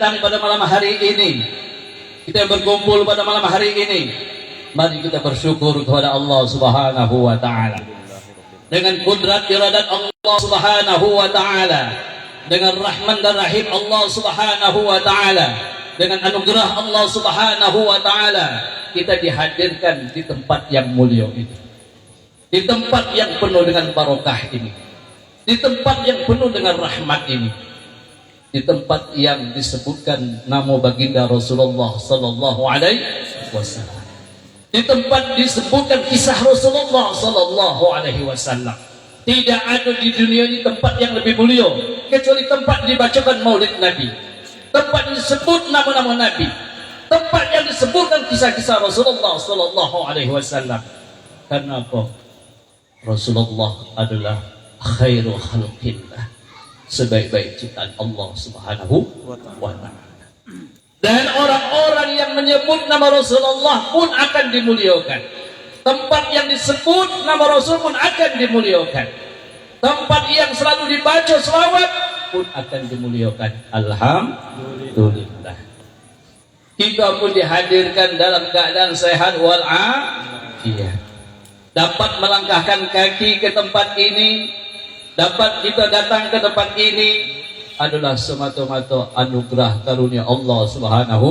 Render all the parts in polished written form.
datang pada malam hari ini, kita berkumpul pada malam hari ini, mari kita bersyukur kepada Allah Subhanahu wa taala. Dengan kudrat iradat Allah Subhanahu wa taala, dengan rahman dan rahim Allah Subhanahu wa taala, dengan anugerah Allah Subhanahu wa taala, kita dihadirkan di tempat yang mulia ini, di tempat yang penuh dengan barokah ini, di tempat yang penuh dengan rahmat ini, di tempat yang disebutkan nama baginda Rasulullah sallallahu alaihi wasallam, di tempat disebutkan kisah Rasulullah sallallahu alaihi wasallam. Tidak ada di dunia ini tempat yang lebih mulia kecuali tempat dibacakan maulid Nabi, tempat disebut nama-nama Nabi, tempat yang disebutkan kisah-kisah Rasulullah sallallahu alaihi wasallam. Karena apa? Rasulullah adalah khairu khalqillah, sebaik-baik ciptaan Allah Subhanahu wa taala. Dan orang-orang yang menyebut nama Rasulullah pun akan dimuliakan. Tempat yang disebut nama Rasul pun akan dimuliakan. Tempat yang selalu dibaca selawat pun akan dimuliakan. Alhamdulillah. Kita pun dihadirkan dalam keadaan sehat walafiat. Dapat melangkahkan kaki ke tempat ini, dapat kita datang ke tempat ini adalah semata-mata anugerah karunia Allah Subhanahu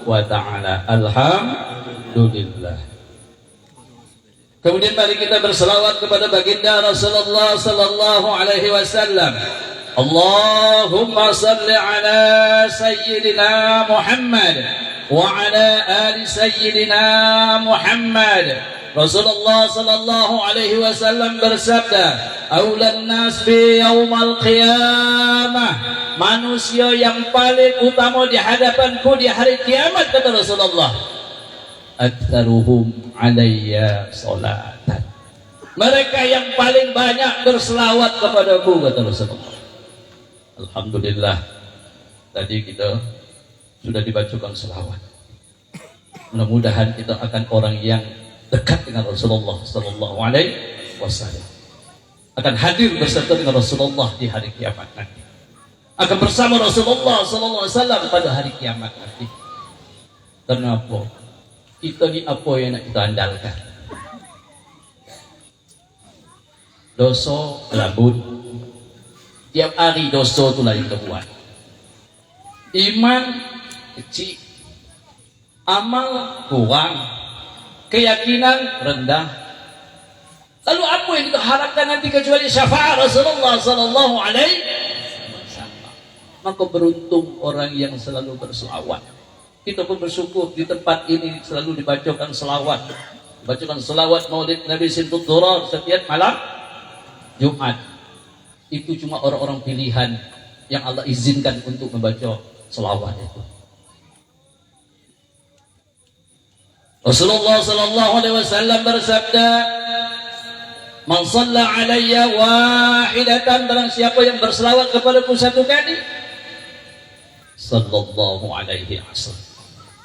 wa taala. Alhamdulillah. Kemudian mari kita berselawat kepada baginda Rasulullah sallallahu alaihi wasallam. Allahumma salli ala sayyidina Muhammad wa ala ali sayyidina Muhammad. Rasulullah sallallahu alaihi wasallam bersabda, "Aulan nas fi yaumal qiyamah." Manusia yang paling utama di hadapanku di hari kiamat, kata Rasulullah, "Aktsaruhum alayya salatan." Mereka yang paling banyak berselawat kepadaku, kata Rasulullah. Alhamdulillah, tadi kita sudah dibacakan selawat. Mudah-mudahan kita akan orang yang dekat dengan Rasulullah sallallahu alaihi wasallam, akan hadir bersama dengan Rasulullah di hari kiamat nanti, akan bersama Rasulullah sallallahu alaihi wasallam pada hari kiamat nanti. Kenapa? Kita ni apa yang nak kita andalkan? Dosa labut. Tiap hari dosa tu lah kita buat. Iman kecil, amal kurang, keyakinan rendah. Lalu apa yang kita harapkan nanti kecuali syafaat Rasulullah sallallahu alaihi wasallam? Maka beruntung orang yang selalu berselawat. Kita pun bersyukur di tempat ini selalu dibacakan selawat. Dibacakan selawat Maulid Nabi Sintul Durar setiap malam Jumat. Itu cuma orang-orang pilihan yang Allah izinkan untuk membaca selawat itu. Rasulullah sallallahu alaihi wasallam bersabda, "Man shalla alayya wahidatan," barang siapa yang berselawat kepadaku satu kali, sallallahu alaihi wasallam,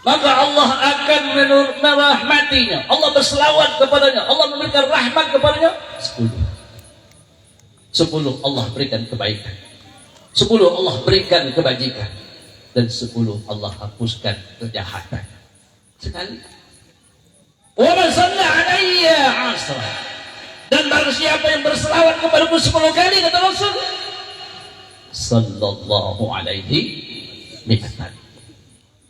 maka Allah akan merahmatinya. Allah berselawat kepadanya, Allah memberikan rahmat kepadanya 10 Allah berikan kebaikan, 10 Allah berikan kebajikan, dan 10 Allah hapuskan kejahatan. Sekali. Wa man shalla alayya 10, dan barang siapa yang berselawat kepadaku 10 kali, kata Rasul, sallallahu alaihi mi'atan,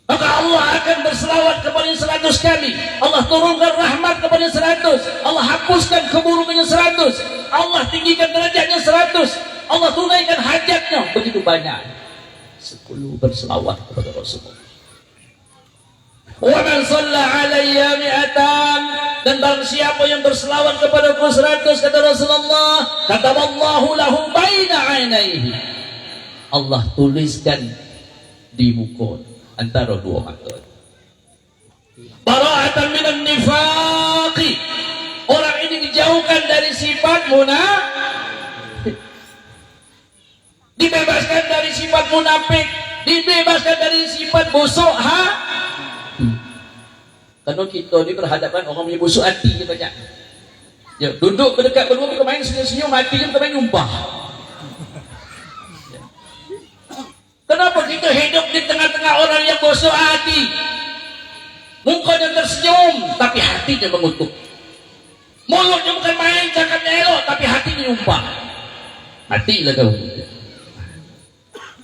maka Allah akan berselawat kepadanya 100 kali. Allah turunkan rahmat kepadanya 100, Allah hapuskan keburukannya 100, Allah tinggikan derajatnya 100, Allah tunaikan hajatnya. Begitu banyak. 10 berselawat kepada Rasulullah. Wa man shalla alayya mi'atan, dan barang siapa yang berselawat kepadaku 100, kata Rasulullah, kataballahu lahu baina 'ainaihi, Allah tuliskan di muka antara dua mata, bara'atan minan nifaqi, orang ini dijauhkan dari sifat munafik, dibebaskan dari sifat munafik, dibebaskan dari sifat busuk hati. Karena kita ni berhadapan orang punya busuk hati, kita banyak. Ya, duduk berdekat berdua, kita main senyum-senyum, hati kita main nyumpah. Kenapa kita hidup di tengah-tengah orang yang gosok hati? Mukanya tersenyum, tapi hatinya mengutuk. Mulutnya bukan main cakapnya elok, tapi hatinya nyumpah. Matilah kau.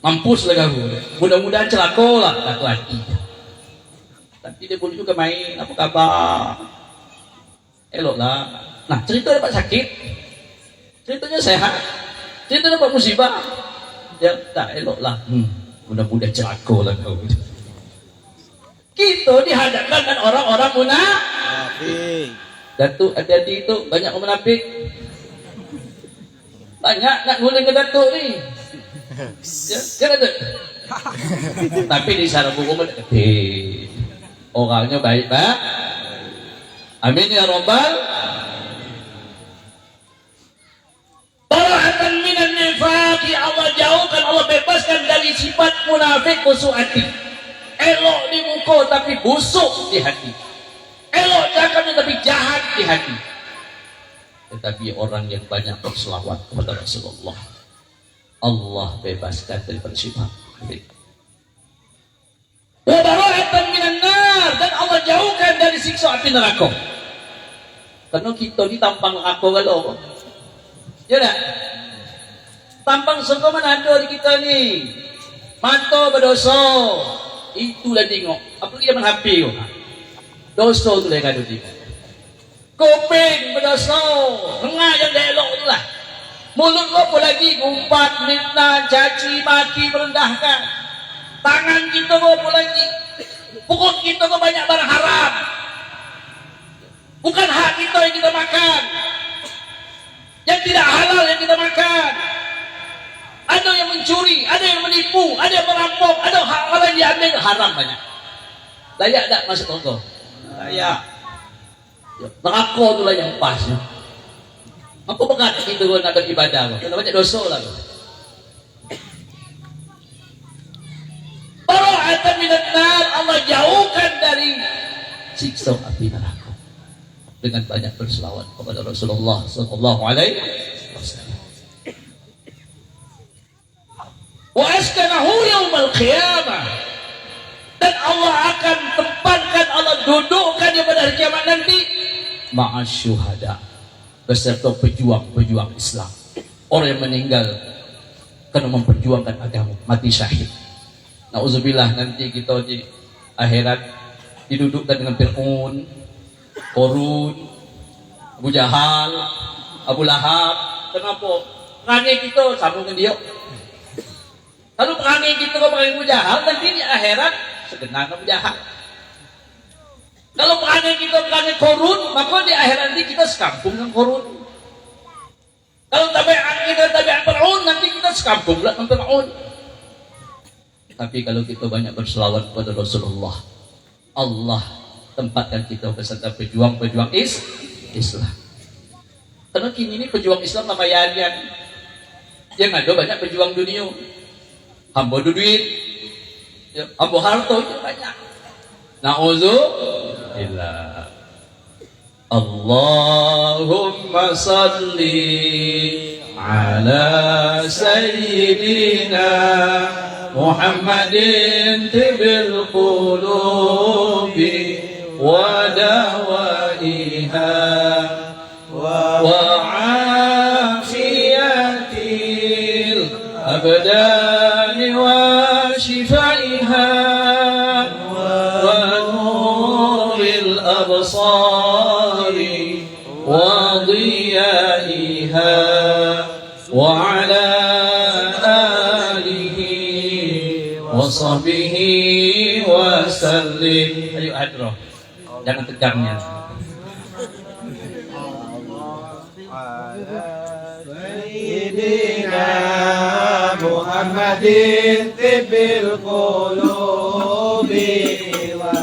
Mampuslah kau. Mudah-mudahan celakalah satu hati. Tapi dia boleh juga main, apa kabar? Eloklah. Nah, cerita dapat sakit, ceritanya sehat, cerita dapat musibah, ya tak eloklah. Mudah-mudahan celakalah kau. Kita dihadapkan dengan orang-orang munafik. Datuk hati-hati itu banyak orang munafik. Banyak nak guling ke Datuk ni. Ya, kan Datuk? Tapi di sana buku pun orangnya baik, Pak. Amin ya Rabbal. Bara'atan minan nifaqi, Allah jauhkan, Allah bebaskan dari sifat munafik busuk hati. Elok di muka tapi busuk di hati. Elok cakapnya tapi jahat di hati. Tetapi orang yang banyak berselawat kepada Rasulullah, Allah bebaskan dari sifat munafik. Wa bara'atan minan nar, dan Allah jauhkan dari siksa api neraka. Karena kita ni tampang neraka kalau. Ya tak? Tampang surga mana ada di kita ni? Mata berdosa. Itulah tengok. Apa lagi zaman HP tu? Dosa tu lah yang ada tengok. Kuping berdosa. Dengar yang dah elok tu lah. Mulut apa lagi? Gumpat, fitnah, caci, maki, merendahkan. Tangan kita apa lagi? Pukul kita banyak barang haram. Bukan hak kita yang kita makan. Yang tidak halal yang kita makan. Ada yang mencuri, ada yang menipu, ada yang merampok, ada hak orang yang diambil, haram banyak. Layak tak masuk neraka? Layak. Neraka itulah yang pas. Apa berat kita nak beribadah? Kena banyak dosa lah. Bara'atan minan nar, Allah jauhkan dari siksa api neraka dengan banyak berselawat kepada Rasulullah sallallahu alaihi wasallam. Wa askanahu yaumal qiyamah, dan Allah akan tempatkan, Allah dudukkan dia pada hari kiamat nanti ma'as syuhada, beserta pejuang-pejuang Islam, orang yang meninggal karena memperjuangkan agama, mati syahid. Nauzubillah, nanti kita di akhirat didudukkan dengan Fir'aun, Korun, Abu Jahal, Abu Lahab. Kenapa? Perangai kita sama dengan dia. Kalau perangai kita kepada Abu Jahal, nanti di akhirat segenap Abu Jahal. Kalau perangai kita perangai Korun, maka di akhirat nanti kita sekampung dengan Korun. Kalau tabiat kita tabiat Fir'aun, nanti kita sekampung pula dengan Fir'aun. Tapi kalau kita banyak berselawat kepada Rasulullah, Allah tempatkan kita beserta pejuang-pejuang Islam. Karena kini ini pejuang Islam nama yarian. Yang ada banyak pejuang dunia. Hamba duit, ya, hamba harta itu banyak. Na'udzubillah. Allahumma salli ala sayyidina Muhammadin tibil qulubi wa dawaiha wa afiyatil abdani wa shifaiha wa nuril absari wa diyaiha wa ala washabihi wasallim. Ayo hadroh, jangan tegangnya. Sayyidina Muhammadin tibil qulubi wa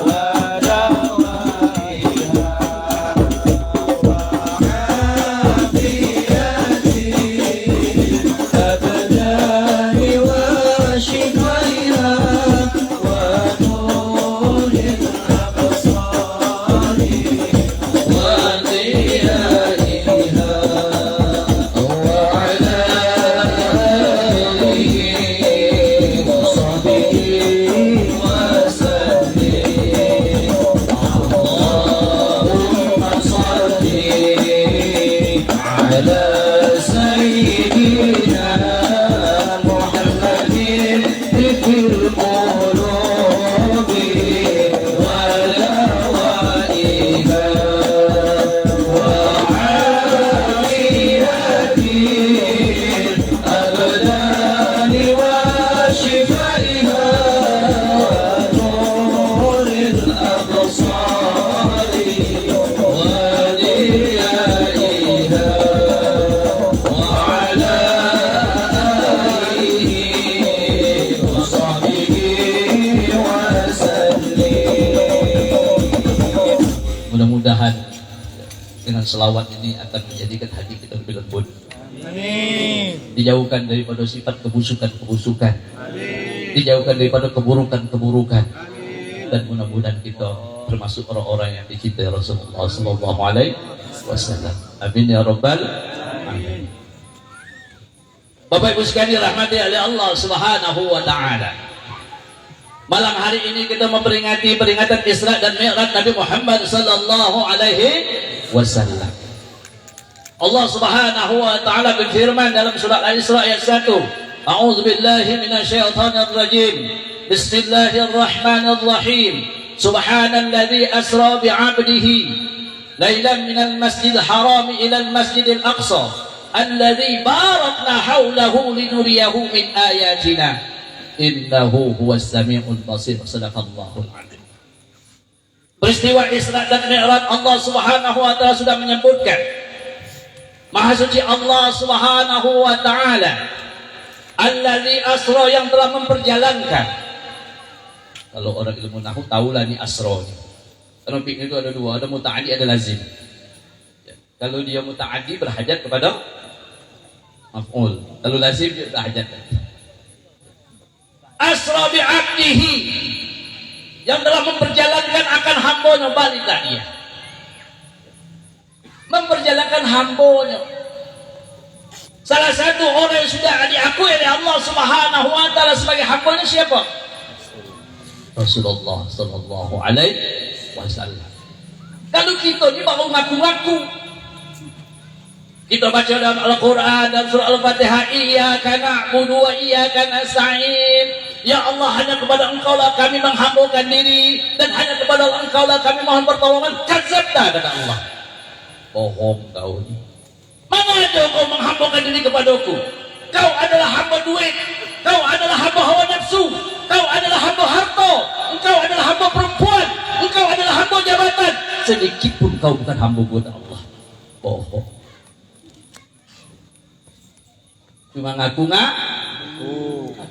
mudah-mudahan dengan selawat ini akan menjadikan hati kita lebih lembut. Amin. Dijauhkan daripada sifat kebusukan-kebusukan. Amin. Dijauhkan daripada keburukan-keburukan. Amin. Dan mudah-mudahan kita termasuk orang-orang yang dicintai Rasulullah sallallahu alaihi wasallam. Amin ya rabbal alamin. Bapak Ibu sekalian dirahmati oleh Allah Subhanahu wa taala. Malam hari ini kita memperingati peringatan Isra dan Mi'raj Nabi Muhammad sallallahu alaihi wasallam. Allah Subhanahu wa taala berfirman dalam surat Al-Isra ayat 1. A'udzu billahi minasyaitonir rajim. Bismillahirrahmanirrahim. Subhanalladzi asra bi'abdihi lailan minal masjidil haram ila al-masjidil aqsa alladzi barakna haulahu linuriyahu min ayatina innahu huwas samiul basir. Sadaqallahul azim. Peristiwa Isra dan Mi'raj Allah Subhanahu wa taala sudah menyebutkan. Maha suci Allah Subhanahu wa taala alladzi asra yang telah memperjalankan. Kalau orang ilmu nahwu tahulah ni asra. Kalau fi'il itu ada dua, ada muta'addi, ada lazim. Ya. Kalau dia muta'addi berhajat kepada maf'ul. Kalau lazim dia berhajat. Asra bi'abdihi yang telah memperjalankan akan hambanya, baliklah dia. Memperjalankan hambanya. Salah satu orang yang sudah diakui oleh Allah Subhanahu wa taala sebagai hambanya siapa? Rasulullah sallallahu alaihi wasallam. Kalau kita ni baru ngaku-ngaku, kita baca dalam Al-Quran dan surah Al-Fatihah, iyyaka na'budu wa iyyaka nasta'in. Ya Allah, hanya kepada Engkau lah kami menghambakan diri dan hanya kepada Engkau lah kami mohon pertolongan. Kadzabta, kata Allah. Bohong kau ni. Mana ada kau menghambakan diri kepadaku? Kau adalah hamba duit, kau adalah hamba hawa nafsu, kau adalah hamba harta, engkau adalah hamba perempuan, engkau adalah hamba jabatan. Sedikit pun kau bukan hamba kepada Allah. Bohong. Cuma ngaku-ngaku.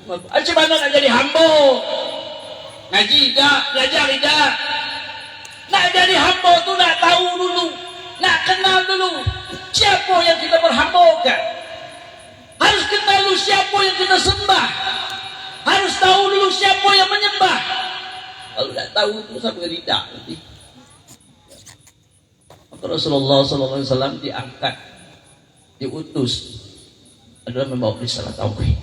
Macam mana nak jadi hamba? Ngaji tak, belajar tak. Nak jadi hamba tu nak tahu dulu, nak kenal dulu siapa yang kita berhambakan. Harus kenal dulu siapa yang kita sembah. Harus tahu dulu siapa yang menyembah. Kalau tak tahu tu sampai tidak nanti. Maka Rasulullah sallallahu alaihi wasallam diangkat, diutus adalah membawa risalah tauhid.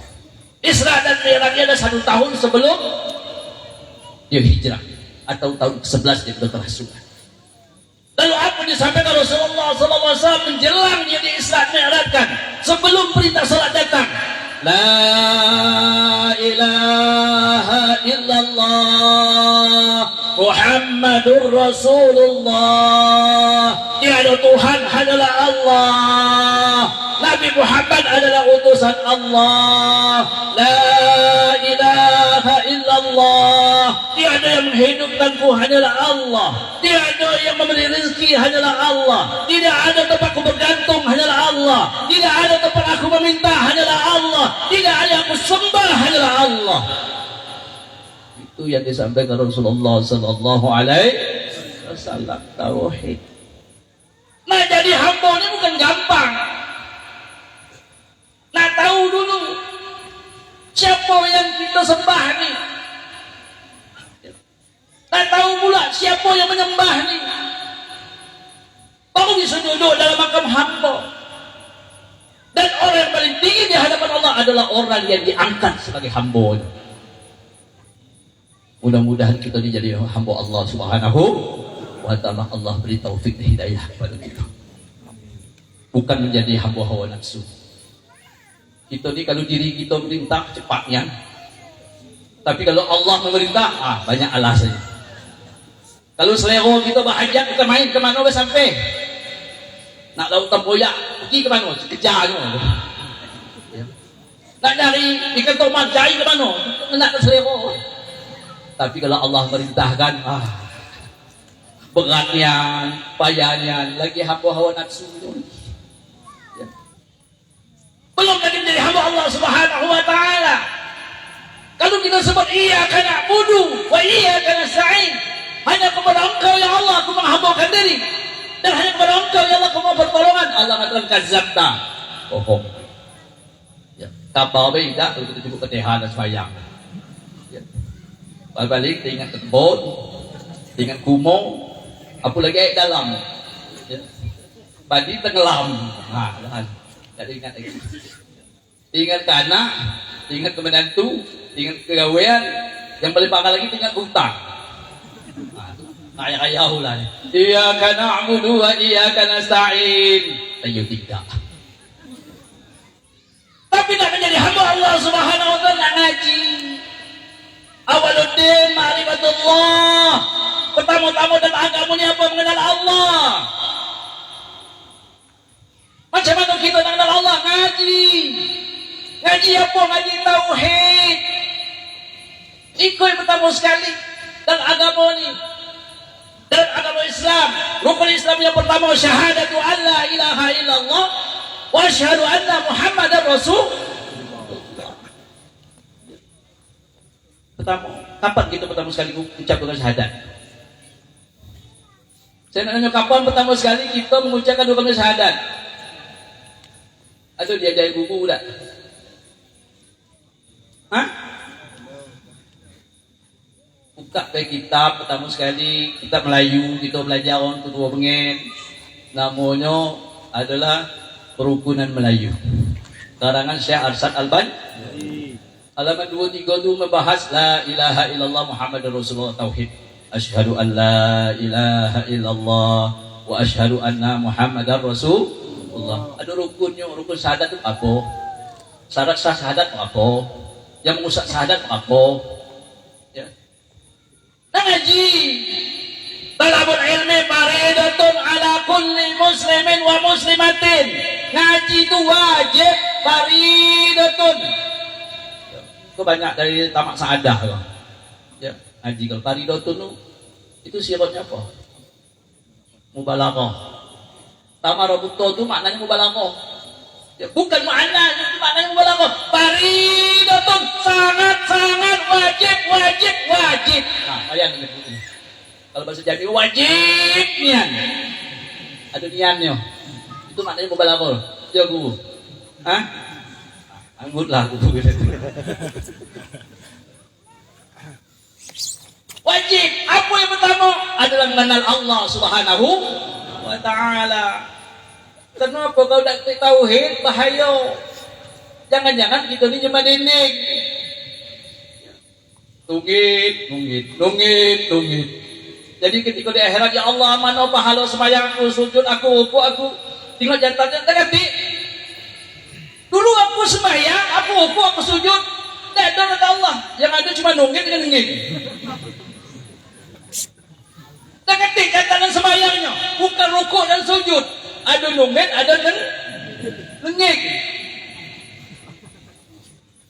Isra dan Mi'rajnya ada 1 tahun sebelum dia hijrah atau tahun ke-11 dia berkerasukan. Lalu apa disampaikan Rasulullah SAW menjelang dia di Isra Mi'rajkan sebelum perintah salat datang? La ilaha illallah Muhammadur Rasulullah. Tiada Tuhan hanyalah Allah. Nabi Muhammad adalah utusan Allah. La ilaha illallah. Tiada yang menghidupkanku hanyalah Allah. Tiada yang memberi rezeki hanyalah Allah. Tidak ada tempatku bergantung hanyalah Allah. Tidak ada tempat aku meminta hanyalah Allah. Tidak ada yang aku sembah hanyalah Allah. Itu yang disampaikan Rasulullah sallallahu alaihi wasallam, tauhid. Nah, jadi hamba ini bukan gampang. Nah, tahu dulu siapa yang kita sembah ni. Nah, tahu pula siapa yang menyembah ni. Baru bisa duduk dalam makam hamba. Dan orang yang paling tinggi di hadapan Allah adalah orang yang diangkat sebagai hamba. Mudah-mudahan kita ni jadi hamba Allah Subhanahu wa taala. Allah beri taufik dan hidayah kepada kita. Bukan menjadi hamba hawa nafsu. Kita ni kalau diri kita merintah cepatnya. Tapi kalau Allah memerintah, banyak alasannya. Kalau selera kita berhajat, kita main ke mana sampai? Nak laut tempoyak, pergi ke mana? Kejar je. Nak cari ikan tomat, cari ke mana? Nak ke selera. Tapi kalau Allah merintahkan, beratnya, payahnya, lagi hamba hawa nafsu tu. Ya. Belum lagi menjadi hamba Allah Subhanahu wa taala. Kalau kita sebut iyyaka na'budu wa iyyaka nasta'in, hanya kepada Engkau ya Allah aku menghambakan diri. dan hanya kepada Engkau ya Allah kau pertolongan. Allah mengatakan kadzabta, bohong. Ya, kapal beda untuk disebut ketihan dan sembahyang. Ya. Balik ingat kebun, ingat kumau, apa lagi dalam. Ya. Padi tenggelam. Nah, jangan. Jadi ingat lagi. Ingat ke anak, ingat ke menantu, ingat kegawean, yang paling bakal lagi ingat hutang. Kaya-kaya lah. Iyyaka na'budu wa iyyaka nasta'in. Ayo tidak. Tapi nak menjadi hamba Allah Subhanahu wa taala ngaji. Awaluddin ma'rifatullah. Pertama-tama dalam agama ni apa? Mengenal Allah. Macam mana kita nak kenal Allah? Ngaji. Ngaji apa? Ngaji tauhid. Itu yang pertama sekali dalam agama ni. Dalam agama Islam, rukun Islam yang pertama syahadatu an la ilaha illallah wa asyhadu anna Muhammadar Rasul. Pertama, kapan kita pertama sekali mengucapkan syahadat? Saya nak tanya kapan pertama sekali kita mengucapkan rukun syahadat? Atau diajari buku tak? Hah? Buka ke kitab pertama sekali, kitab Melayu kita belajar orang kedua pengen. Namanya adalah Kerukunan Melayu. Karangan Syekh Arsyad Alban. Halaman 23 itu membahas la ilaha illallah Muhammadur Rasulullah tauhid. Asyhadu an la ilaha illallah wa asyhadu anna Muhammadar Rasulullah. Ada rukunnya, rukun syahadat itu apa? Syarat sah syahadat apa? Yang mengusap syahadat apa? Ya. Ngaji talabul ilmi faridatun ala kulli muslimin wa muslimatin. Ngaji itu wajib faridatun. Itu banyak dari tamak saadah loh. Ya, ngaji kalau faridatun itu syaratnya apa? Mubalaghah. Tamarabutto itu maknanya mubalaghah. Ya, bukan maknanya itu maknanya mubalaghah. Faridatun sangat-sangat wajib. Nah, kalian ini. Kalau bahasa Jawa wajib nian. Ada niannya. Itu maknanya mubalaghah. Ya guru. Hah? Anggutlah guru. Wajib. Apa yang pertama? Adalah mengenal Allah Subhanahu wa taala. Kenapa kau tak tauhid bahaya? Jangan-jangan kita ni cuma dinding. Tunggit. Jadi ketika di akhirat ya Allah mana pahala sembahyang aku, sujud aku, aku tinggal jantan ganti. Dulu aku sembahyang, aku sujud. Tak ada kata Allah. Yang ada cuma nunggit dengan nunggit. Tak ganti jantan sembahyangnya, bukan rukuk dan sujud. Ada nunggit, ada nunggit.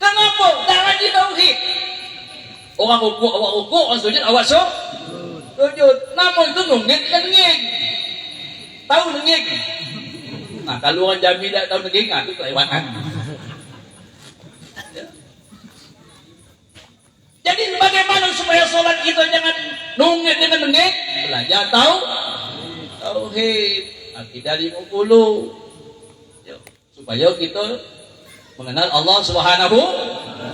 Kenapa? Tak ngaji tauhid. Orang rukuk, orang sujud, awak sujud. Namun itu nunggit dan nunggit. Tahu nunggit? Nah, kalau orang Jambi tak tahu nunggit, itu kelewatan. Ya. Jadi bagaimana supaya solat kita jangan nunggit dengan nunggit? Belajar tauhid. Akidah 50. Ya. Supaya kita mengenal Allah Subhanahu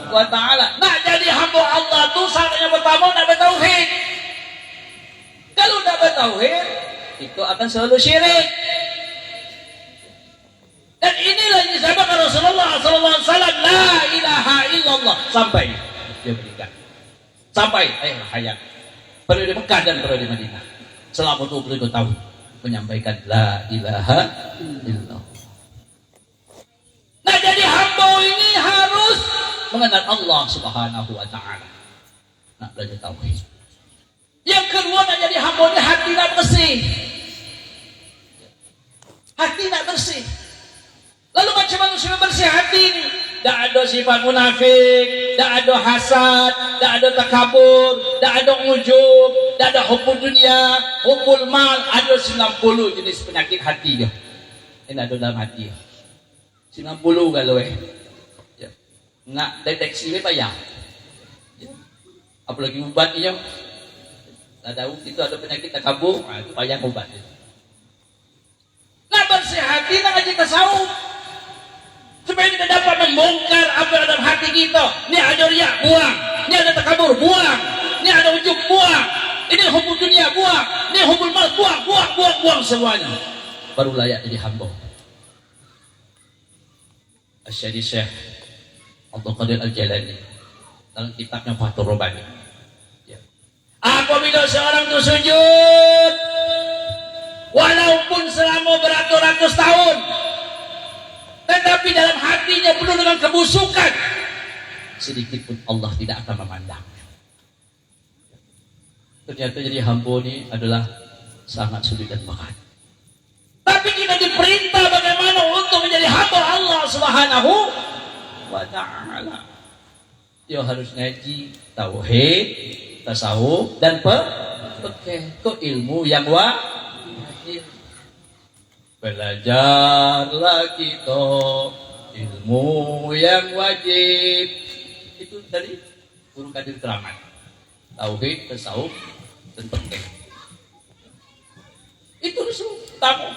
wa taala. Nak jadi hamba Allah tu syaratnya pertama nak bertauhid. Kalau tak bertauhid, itu akan selalu syirik. Dan inilah yang disebutkan Rasulullah sallallahu alaihi wasallam, la ilaha illallah sampai dia meninggal. Sampai hayat. Pada di Mekah dan pada di Madinah. Selama 22 tahun menyampaikan la ilaha illallah. Nah, jadi hamba ini harus mengenal Allah Subhanahu wa taala. Nak belajar tauhid. Yang kedua nak jadi hamba ni hati nak bersih. Hati nak bersih. Lalu macam mana supaya bersih hati ni? Tak ada sifat munafik, tak ada hasad, tak ada takabur, tak ada ujub, tak ada hubul dunia, hubul mal. Ada 90 jenis penyakit hati dia. Ini ada dalam hati. 90 kalau ya. Nak deteksi ni payah. Ya. Apalagi ubat dia. Tak tahu itu ada penyakit takabur, itu payah ubat. hati nak ngaji tasawuf. Supaya kita dapat membongkar apa yang ada dalam hati kita. Ini ada riak, buang. Ini ada takabur, buang. Ini ada ujub, buang. Ini hubul dunia, buang. Ini hubul mal, buang semuanya. Baru layak jadi hamba. Asyadi Syekh Abdul Qadir Al-Jalani dalam kitabnya Fathur Rabbani. Ya. Apabila seorang itu sujud, walaupun selama beratus-ratus tahun, tetapi dalam hatinya penuh dengan kebusukan, sedikit pun Allah tidak akan memandang. Ternyata jadi hamba ini adalah sangat sulit dan berat. Tapi kita diperintah bagaimana untuk menjadi hamba Allah Subhanahu wa ta'ala. Dia harus ngaji tauhid, tasawuf dan fikih, ke ilmu yang wajib. Belajarlah kita ilmu yang wajib. Itu dari Guru Kadir Keramat. Tauhid, tasawuf dan fikih. Itu disuruh tamu.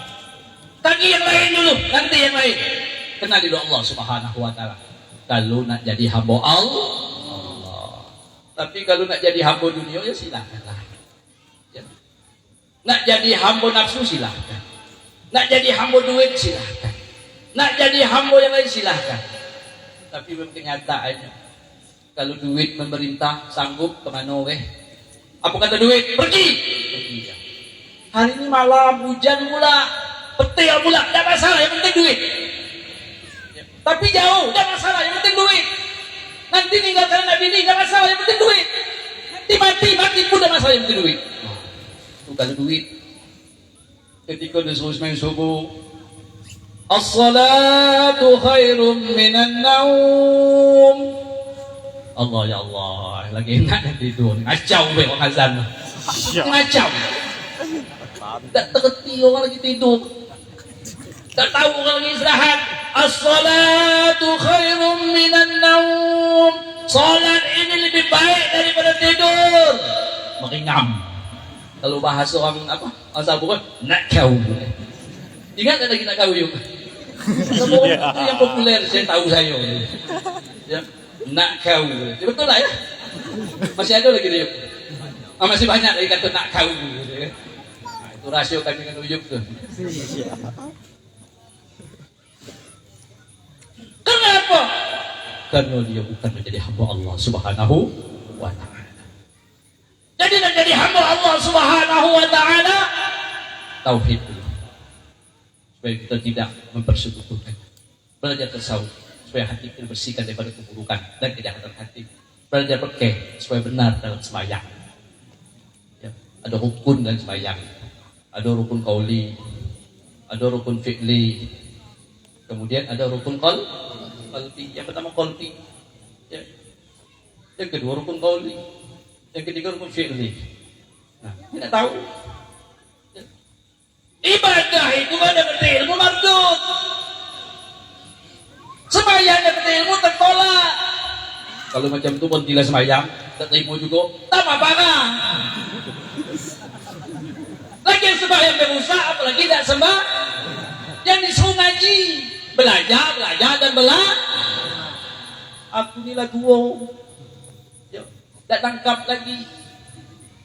Tadi yang lain dulu, nanti yang lain. Kenali dulu Allah Subhanahu wa ta'ala. Kalau nak jadi hamba Allah. Tapi kalau nak jadi hamba dunia, ya silakanlah. Ya. Nak jadi hamba nafsu, silahkan. Nak jadi hamba duit, silahkan. Nak jadi hamba yang lain, silahkan. Tapi memang kenyataannya, kalau duit memerintah, sanggup kemana weh? Apa kata duit? Pergi. Pergi ya. Hari ini malam hujan pula, petir pula, tidak masalah, yang penting duit. Ya. Tapi jauh, tidak masalah, yang penting duit. Nanti ninggalkan Nabi ini, tidak masalah, yang penting duit. Nanti mati pun tidak masalah, yang penting duit. Itu kalau duit. Ketika disuruh main subuh, as-salatu khairum minan naum. Allah ya Allah, lagi enak dah tidur. Ngacau be orang azan. Ngacau. Tak terti orang lagi tidur. Tak tahu orang lagi istirahat. As-salatu khairum minan naum. Salat ini lebih baik daripada tidur. Meringam. Kalau bahasa orang apa? Asal bukan nak kau. Ingat tak lagi nak kau yuk? Semua itu yang populer saya tahu saya. Ya, nak kau. Ya, betul lah ya. Masih ada lagi dia. Masih banyak lagi kata nak kau. Nah, itu rasio kami dengan Uyup tu. Kenapa? Karena dia bukan menjadi hamba Allah Subhanahu wa ta'ala. Jadi nak jadi hamba Allah Subhanahu wa ta'ala, tauhid dulu. Supaya kita tidak mempersekutukan. Belajar tasawuf supaya hati kita bersihkan daripada keburukan dan kejahatan hati. Belajar fikih supaya benar dalam sembahyang. Ya, ada rukun dalam sembahyang. Ada rukun qauli, ada rukun fi'li. Kemudian ada rukun qalbi. Yang pertama qalbi. Ya. Yang kedua rukun qauli. Yang ketiga rukun fi'li. Nah, tidak tahu. Ibadah itu ada ilmu mardud. Sembahyang ada ilmu tertolak. Kalau macam itu pun tidak sembahyang, tak terima juga. Tambah parah. Lagi yang sembahyang berusaha, apalagi tidak sembah. Yang disuruh ngaji, belajar dan belajar. Aku ni lah tua. Tak tangkap lagi.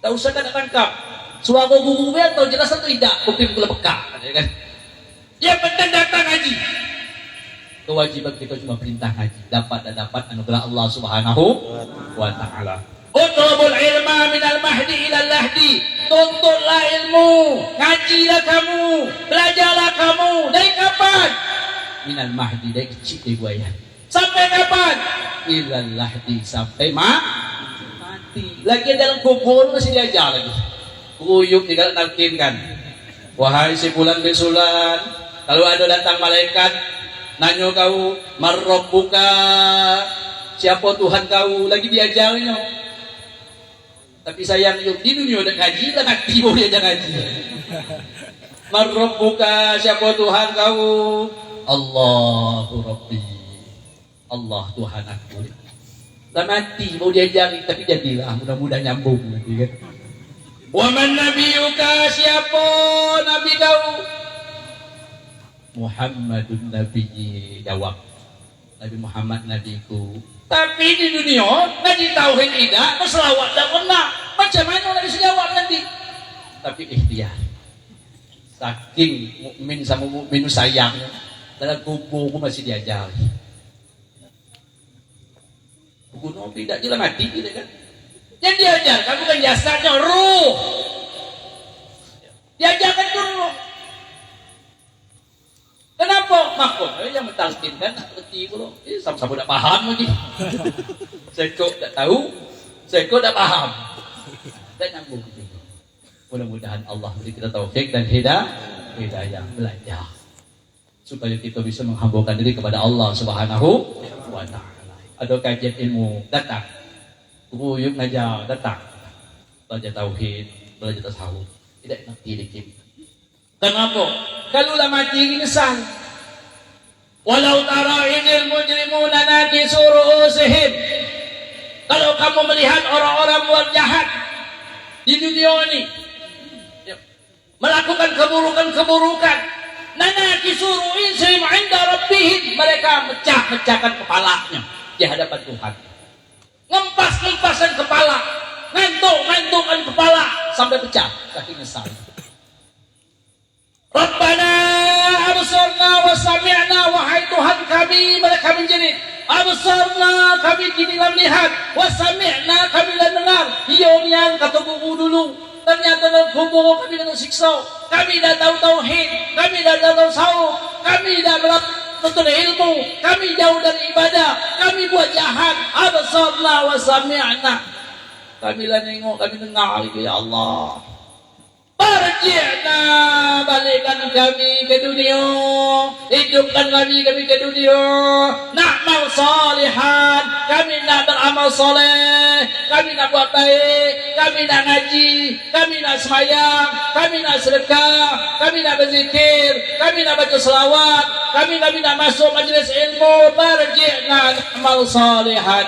Tak usah tak tangkap. Suara guru dia tahu jelas atau tidak. Kopi pula pekak. Kan? Yang penting datang ngaji. Kewajiban kita cuma perintah ngaji. Dapat dan dapat anugerah Allah Subhanahu wa ta'ala. Utlubul ilma minal mahdi ilal lahdi. Tuntutlah ilmu. Ngajilah kamu. Belajarlah kamu. Dari kapan? Minal mahdi. Dari kecil dari buaya. Sampai kapan? Ilal lahdi. Sampai mati. Lagi dalam kubur masih diajar lagi. Uyup tinggal nalkinkan. Wahai si fulan bin Sulan, kalau ada datang malaikat nanya kau, marrabbuka, siapa Tuhan kau, lagi diajarnya. Tapi sayang yuk di dunia udah ngaji, lah mati boleh aja ngaji. Marrabbuka, siapa Tuhan kau? Allahu Rabbi. Allah Tuhan aku. Lah mati mau diajari, tapi jadilah mudah-mudahan nyambung nanti kan. Wa man nabiyuka, siapa nabi kau? Muhammadun Nabiyyi, jawab. Nabi Muhammad nabiku. Tapi di dunia ngaji tauhid tidak, berselawat tak pernah. Macam mana nak bisa jawab nanti? Tapi ikhtiar. Saking mukmin sama mukmin sayangnya, dalam kuburku masih diajar. Gunung tidak jelas mati gitu kan. Yang diajarkan bukan jasadnya, ruh. Diajarkan itu ruh. Kenapa? Makanya yang mentalkinkan tak ngerti kalau sama-sama tak paham lagi. Saya kok tak tahu, saya kok tak paham. Dan nyambung gitu. Mudah-mudahan Allah beri kita taufik dan hidayah belajar supaya kita bisa menghambakan diri kepada Allah Subhanahu wa taala. Ada kajian ilmu datang. Guru yuk ngajar datang. Belajar tauhid, belajar tasawuf. Tidak ngerti dikit. Kenapa? Kalau lah mati nyesal. Walau tara idil mujrimuna nakisu ru'usihim. Kalau kamu melihat orang-orang buat jahat di dunia ini, melakukan keburukan-keburukan, nakisu ru'usihim 'inda rabbihim, mereka mecah-mecahkan kepalanya di hadapan Tuhan. Ngempas-ngempasan kepala, ngantuk-ngantukkan kepala sampai pecah, saking nyesal. Rabbana absarna wa sami'na, wahai Tuhan kami, mereka menjerit. Absarna, kami kini telah melihat, wa sami'na, kami telah dengar. Yang kata guru dulu, ternyata dalam kubur kami kena siksa. Kami dah tahu tauhid, kami dah tahu tasawuf, kami dah betul ilmu, kami jauh dari ibadah, kami buat jahat. Absarna wa sami'na, kami lah nengok, kami dengar itu ya Allah. Farji'na, balikkan kami ke dunia, hidupkan kami ke dunia. Na'mal salihan, kami nak beramal soleh, kami nak buat baik, kami nak ngaji, kami nak semayang, kami nak sedekah, kami nak berzikir, kami nak baca selawat, kami nak masuk majlis ilmu. Farji'na na'mal salihan,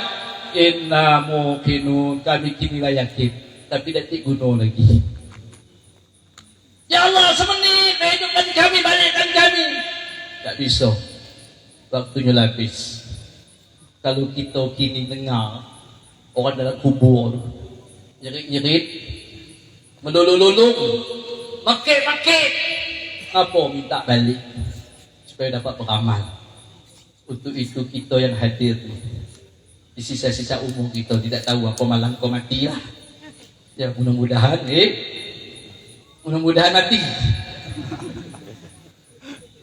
inna muqinun, kami kini lah yakin, tapi nanti gunung lagi. Ya Allah, semenit, hidupkan kami, balikkan kami. Tak bisa. Waktunya habis. Kalau kita kini dengar orang dalam kubur nyerit-nyerit, melulung-lulung, makit-makit, apa minta balik supaya dapat beramal. Untuk itu kita yang hadir di sisa-sisa umur kita tidak tahu apa malam kau matilah. Ya mudah-mudahan mudah-mudahan mati.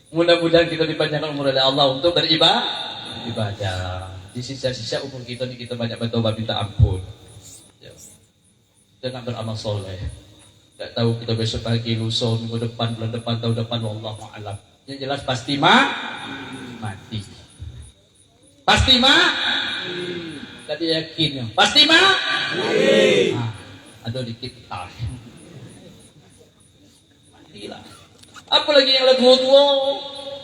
Mudah-mudahan kita dipanjangkan umur oleh Allah untuk beribadah. Di sisa-sisa umur kita ni kita banyak bertobat minta ampun. Ya. Jangan beramal soleh. Tak tahu kita besok pagi, lusa, minggu depan, bulan depan, tahun depan, wallahu a'lam. Yang jelas pasti mati. Pasti Tadi yakin. Pasti mati. Ada dikit tak. Lah. Apalagi yang lah tua-tua,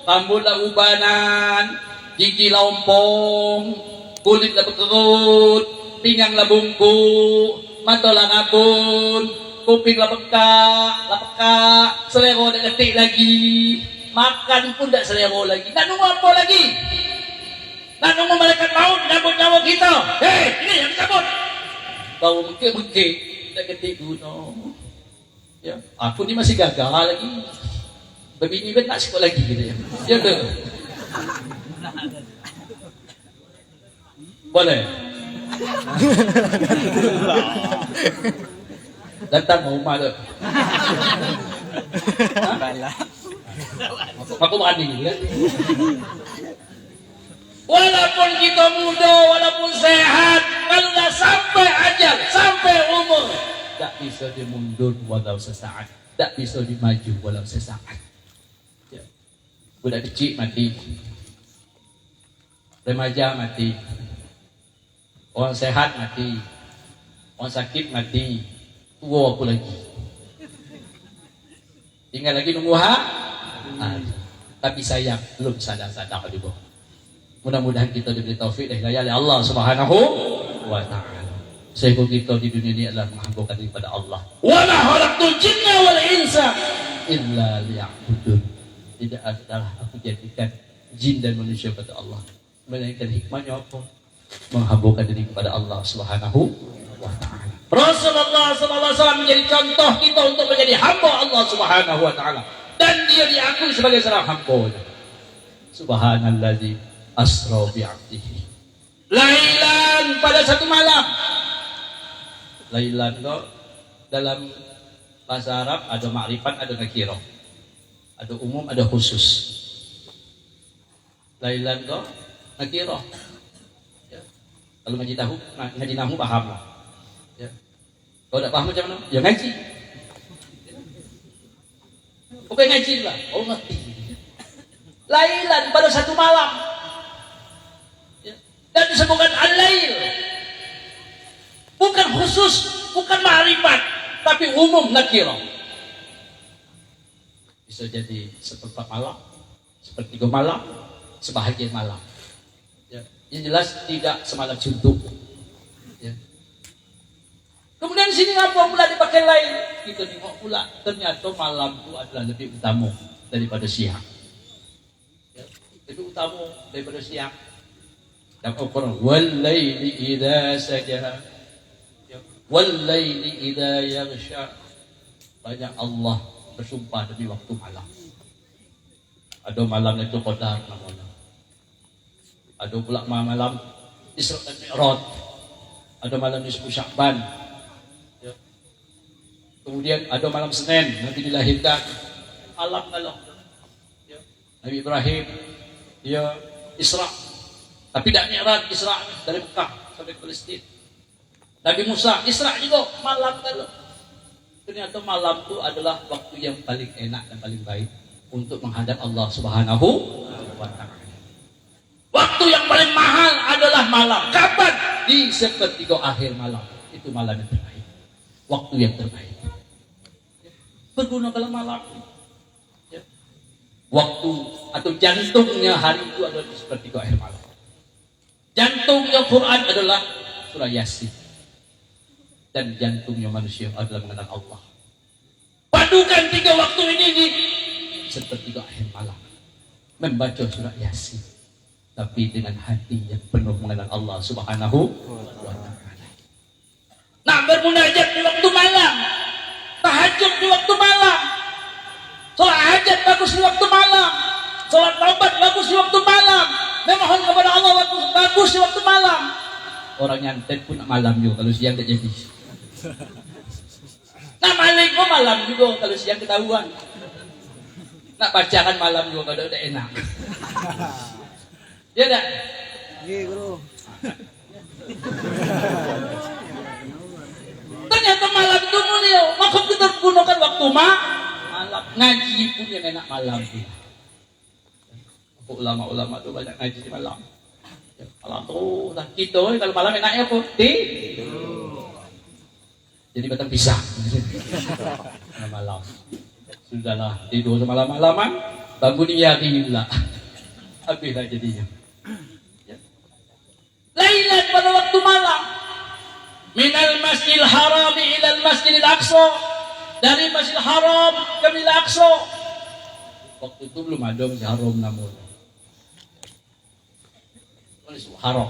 rambut lah ubanan, gigi lah ompong, kulit lah berkerut, pinggang lah bungkuk, mata lah ngabun, kuping lah pekak, selera dah ketik lagi, makan pun tak selera lagi. Nak nunggu apa lagi? Nak nunggu malaikat maut menyambut nyawa kita? Hei, ini yang disambut. Baru mengkik-mengkik, tak ketik gunung. Ya, aku ni masih gagal lagi. Berbini pun tak sekolah lagi gitu ya. Ya tu. Boleh. Datang rumah tu. Aku berani gitu kan. Walaupun kita muda, walaupun sehat, kalau dah sampai ajal, sampai umur, tak bisa dimundur walau sesaat, tak bisa dimaju walau sesaat. Ya. Budak kecil mati, remaja mati, orang sehat mati, orang sakit mati, tua apa lagi? Tinggal lagi nunggu tapi sayang belum sadar-sadar juga. Mudah-mudahan kita diberi taufik dan hidayah oleh Allah Subhanahu wa taala. Sehingga kita di dunia ini adalah menghambakan diri kepada Allah. Wa ma khalaqtul jinna wal insa illa liya'budun. tidak adalah aku jadikan jin dan manusia kata Allah. Melainkan hikmahnya apa? Menghambakan diri kepada Allah Subhanahu wa taala. Rasulullah sallallahu alaihi wasallam menjadi contoh kita untuk menjadi hamba Allah Subhanahu wa taala dan dia diakui sebagai seorang hamba. Subhanallazi asra bi 'abdihi lailan, pada satu malam. Lailan itu dalam bahasa Arab ada makrifat, ada nakirah. Ada umum, ada khusus. Lailan itu nakirah. Ya. Kalau ngaji nahu paham lah. Ya. Kalau tak paham macam mana? Ya ngaji. Bukan ngaji lah. Oh ngerti. Lailan, pada satu malam. Ya. Dan disebutkan al-lail. Bukan khusus, bukan ma'rifat, tapi umum nakirah. Bisa jadi seperempat malam, sepertiga malam, sebahagian malam. Ya. Yang jelas tidak semalam suntuk. Ya. Kemudian di sini apa pula dipakai lain? Kita tengok pula ternyata malam itu adalah lebih utama daripada siang. Ya. Lebih utama daripada siang. Dan Al-Quran wal-laili idza saja, wal-laili idza yaghsha. Banyak Allah bersumpah demi waktu malam. Ada malam itu qadar namanya. Ada pula malam Isra dan Mi'raj. Ada malam nisfu Sya'ban. Ya. Kemudian ada malam Senin nanti dilahirkan. Malam. Ya. Nabi Ibrahim dia Isra. Tapi tidak Mi'raj, Isra dari Mekah sampai Palestina. Nabi Musa Isra juga malam kalau. Ternyata malam itu adalah waktu yang paling enak dan paling baik untuk menghadap Allah Subhanahu wa taala. Waktu yang paling mahal adalah malam. Kapan? Di sepertiga akhir malam. Itu malam yang terbaik. Waktu yang terbaik. Bergunakanlah malam. Ya. Waktu atau jantungnya hari itu adalah di sepertiga akhir malam. Jantungnya Quran adalah surah Yasin. Dan jantungnya manusia adalah mengenal Allah. Padukan tiga waktu ini di sepertiga akhir malam. Membaca surah Yasin. Tapi dengan hati yang penuh mengenal Allah Subhanahu wa ta'ala. Nah, bermunajat di waktu malam. Tahajud di waktu malam. Salat hajat bagus di waktu malam. Salat taubat bagus di waktu malam. Memohon kepada Allah bagus di waktu malam. Orang nyantet pun malam juga, kalau siang tak jadi. Nak maling pun malam juga, kalau siang ketahuan. Nak bacakan malam juga, kalau udah enak. Ya tak? Iya, Guru. Ternyata malam itu mulia. Maka kita gunakan waktu malam. Ngaji pun yang enak malam. Ulama-ulama tu banyak ngaji di malam. Malam tu lah kita kalau malam enaknya apa? Jadi batang pisang. Malam. Sudahlah tidur semalam-malaman, bangun yakin pula. Habislah jadinya. Lailan pada waktu malam. Minal Masjidil Haram ila Masjidil Aqsa. Dari Masjidil Haram ke Masjidil Aqsa. Waktu itu belum ada Masjidil Haram namanya. Masjidil Haram.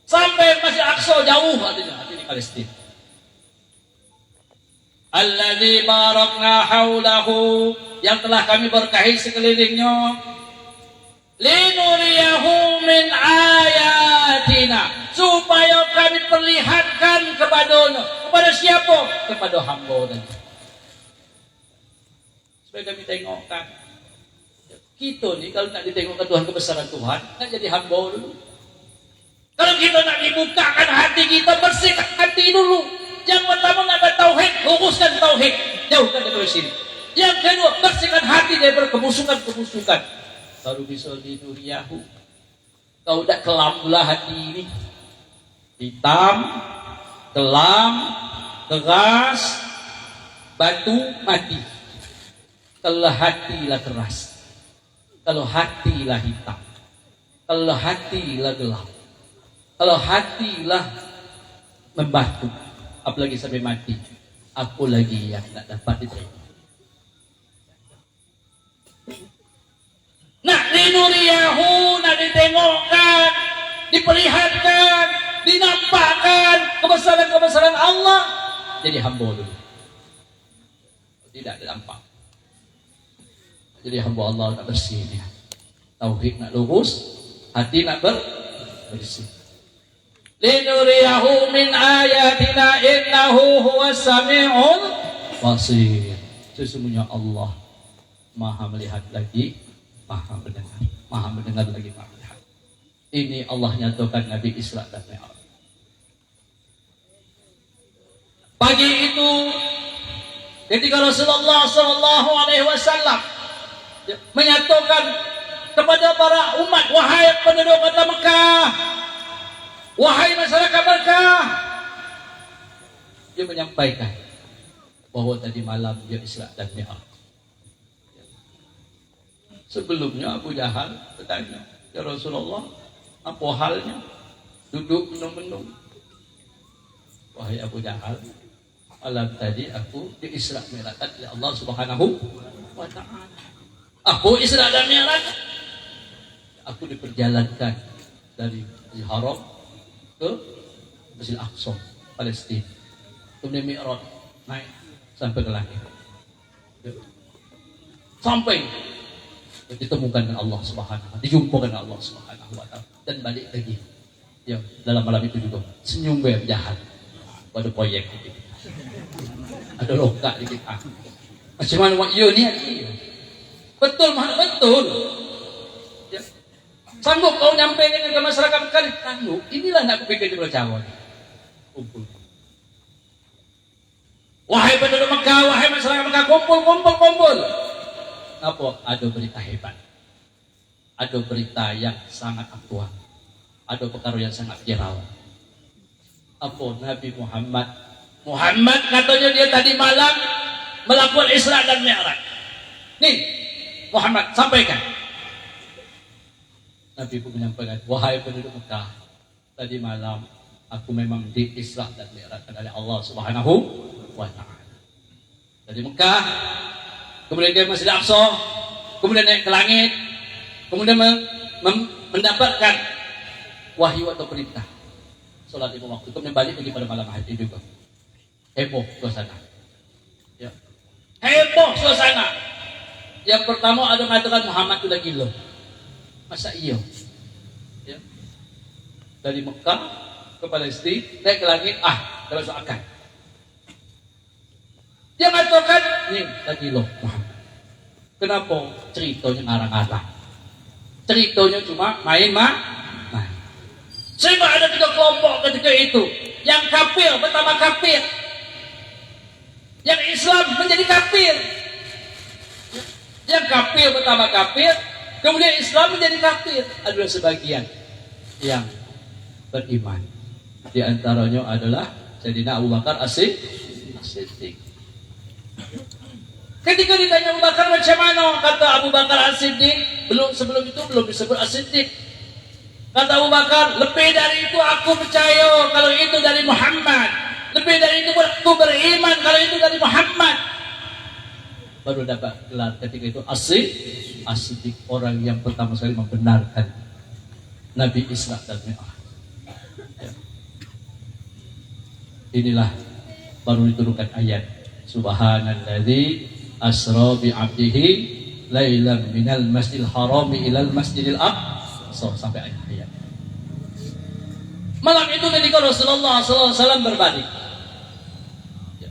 Sampai Masjidil Aqsa jauh artinya di Palestina. Alladzi barakna haulahu, yang telah kami berkahi sekelilingnya. Linuriyahu min ayatina, supaya kami perlihatkan kepadanya. Kepada siapa? Kepada hamba tadi. Supaya kami tengokkan. Kita ni kalau nak ditengokkan Tuhan, kebesaran Tuhan, nak jadi hamba dulu. Kalau kita nak dibukakan hati kita, bersihkan hati dulu. Yang pertama nak bertauhid, luruskan tauhid, jauhkan dari syirik. Yang kedua, bersihkan hati dari kebusukan-kebusukan. Baru bisa dinuriyahu. Kau dah kelam pula hati ini. Hitam, kelam, keras, batu, mati. Kalau hatilah keras, kalau hatilah hitam, kalau hatilah gelap, kalau hatilah membatu, apalagi sampai mati, apa lagi yang tak dapat diterima? linuriyahu, nak ditengokkan, diperlihatkan, dinampakkan kebesaran-kebesaran Allah. Jadi hamba dulu. Tidak nampak. Jadi hamba Allah nak bersih ni. Tauhid nak lurus, hati nak bersih. Linuriyahu min ayatina innahu huwas sami'ul basir. Sesungguhnya Allah Maha melihat lagi, Maha mendengar. Maha mendengar lagi, Maha melihat. Ini Allah nyatakan Nabi Isra dan Mi'raj. Pagi itu ketika Rasulullah SAW menyatakan kepada para umat, wahai penduduk kota Mekah, wahai masyarakat Mekah, dia menyampaikan bahwa tadi malam dia Isra dan Mi'raj. Sebelumnya Abu Jahal bertanya, ya Rasulullah, apa halnya duduk menung-menung? Wahai Abu Jahal, malam tadi aku di Isra Mi'raj oleh Allah Subhanahu wa Ta'ala. Aku Isra dan Mi'raj, aku diperjalankan dari Haram ke Masjidil Aqsa, Palestina. Kemudian Mi'raj naik sampai ke langit. Sampai ditemukan dengan Allah Subhanahu wa Ta'ala, dijumpakan dengan Allah Subhanahu wa Ta'ala, dan balik lagi. Ya, dalam malam itu juga senyum jahat pada proyek itu. Ada lokak dikit. Macam mana buat you ni? Betul, betul. Ya. Sanggup kau nyampaikan ke masyarakat kali? Sanggup. Inilah nak kupikir di Jawa. Kumpul. Wahai penduduk Mekah, wahai masyarakat Mekah, kumpul. Apa? Ada berita hebat. Ada berita yang sangat aktual. Ada perkara yang sangat viral. Apa? Nabi Muhammad katanya dia tadi malam melakukan Isra dan Mi'raj. Nih, Muhammad sampaikan. Nabi pun menyampaikan, wahai penduduk Mekah, tadi malam aku memang di Isra dan Mi'raj oleh Allah Subhanahu wa Ta'ala. Dari Mekah, kemudian ke Masjidil Aqsa, kemudian naik ke langit, kemudian mendapatkan wahyu atau perintah salat 5 waktu, kemudian balik lagi pada malam hari juga. Heboh suasana. Ya. Heboh suasana. Yang pertama ada mengatakan Muhammad itu lagi gila. Masa iya? Ya. Dari Mekah ke Palestina, naik ke langit, kalau soakan. Dia mengatakan, ini lagi loh Muhammad. Kenapa ceritanya ngarang-ngarang? Ceritanya cuma main. Sebab ada 3 kelompok ketika itu. Yang kafir bertambah kafir. Yang Islam menjadi kafir. Yang kafir bertambah kafir. Kemudian Islam menjadi kafir. Adalah sebagian yang beriman. Di antaranya adalah Sayyidina Abu Bakar As-Siddiq. Ketika ditanya Abu Bakar macam mana, kata Abu Bakar As-Siddiq, sebelum itu belum disebut As-Siddiq. Kata Abu Bakar, lebih dari itu aku percaya kalau itu dari Muhammad. Lebih dari itu aku beriman kalau itu dari Muhammad. Baru dapat gelar ketika itu As-Siddiq, orang yang pertama sekali membenarkan Nabi Isra dan Mi'raj. Ya. Inilah baru diturunkan ayat Subhanalladzi asra bi 'abdihi lailan minal masjidil harami ilal masjidil aqsa sampai ayat. Malam itu ketika Rasulullah SAW berbalik, ya,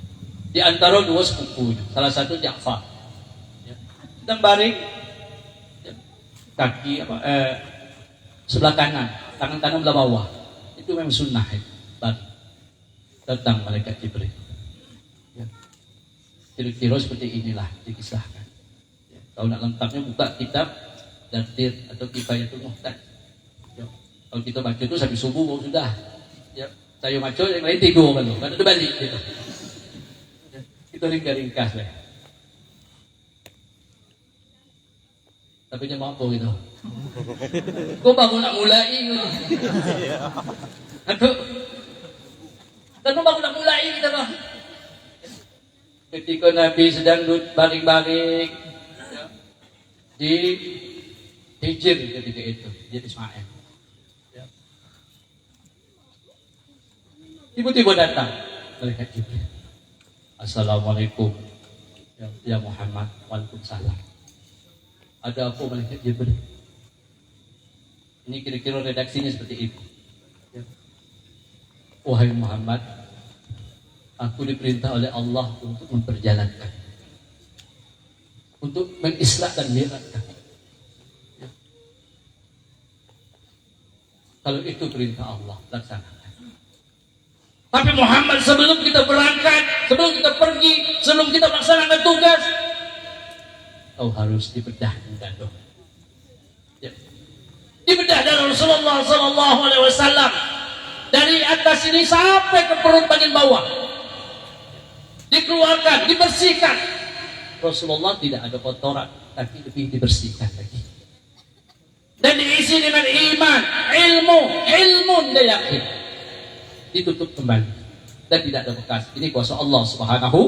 di antara 2 sepupunya, salah satu Ja'far, ya, sedang baring, ya, kaki sebelah kanan, tangan kanan belah bawah, itu memang sunnah itu. Baring. Datang malaikat Jibril. Ya. Kira-kira seperti inilah dikisahkan. Ya. Kalau nak lengkapnya buka kitab Dardir atau Kifayatul Muhtaj. Kalau kita baca itu sampai subuh sudah. Ya, saya baca yang lain tidur kan, ada balik gitu. Ya, kita ringkas lah. Tapi dia mampu gitu. Kau baru nak mulai gitu. Aduh. Kan baru nak mulai kita kan. Ketika Nabi sedang baring-baring, ya, di Hijir ketika itu, jadi Ismail. Ya. Tiba-tiba datang malaikat Jibril. Assalamualaikum ya Muhammad. Waalaikumsalam. Ada apa malaikat Jibril? Ini kira-kira redaksinya seperti itu. Ya. Wahai Muhammad, aku diperintah oleh Allah untuk memperjalankan, untuk mengisra dan mi'rajkan. Ya. Kalau itu perintah Allah, laksanakan. Tapi Muhammad, sebelum kita berangkat, sebelum kita pergi, sebelum kita melaksanakan tugas, kau harus dibedah dada. Ya. Dibedah dari Rasulullah Sallallahu Alaihi Wasallam dari atas ini sampai ke perut bagian bawah, dikeluarkan, dibersihkan. Rasulullah tidak ada kotoran, tapi lebih dibersihkan lagi. Dan diisi dengan iman, ilmu dan yakin. Ditutup kembali dan tidak ada bekas. Ini kuasa Allah Subhanahu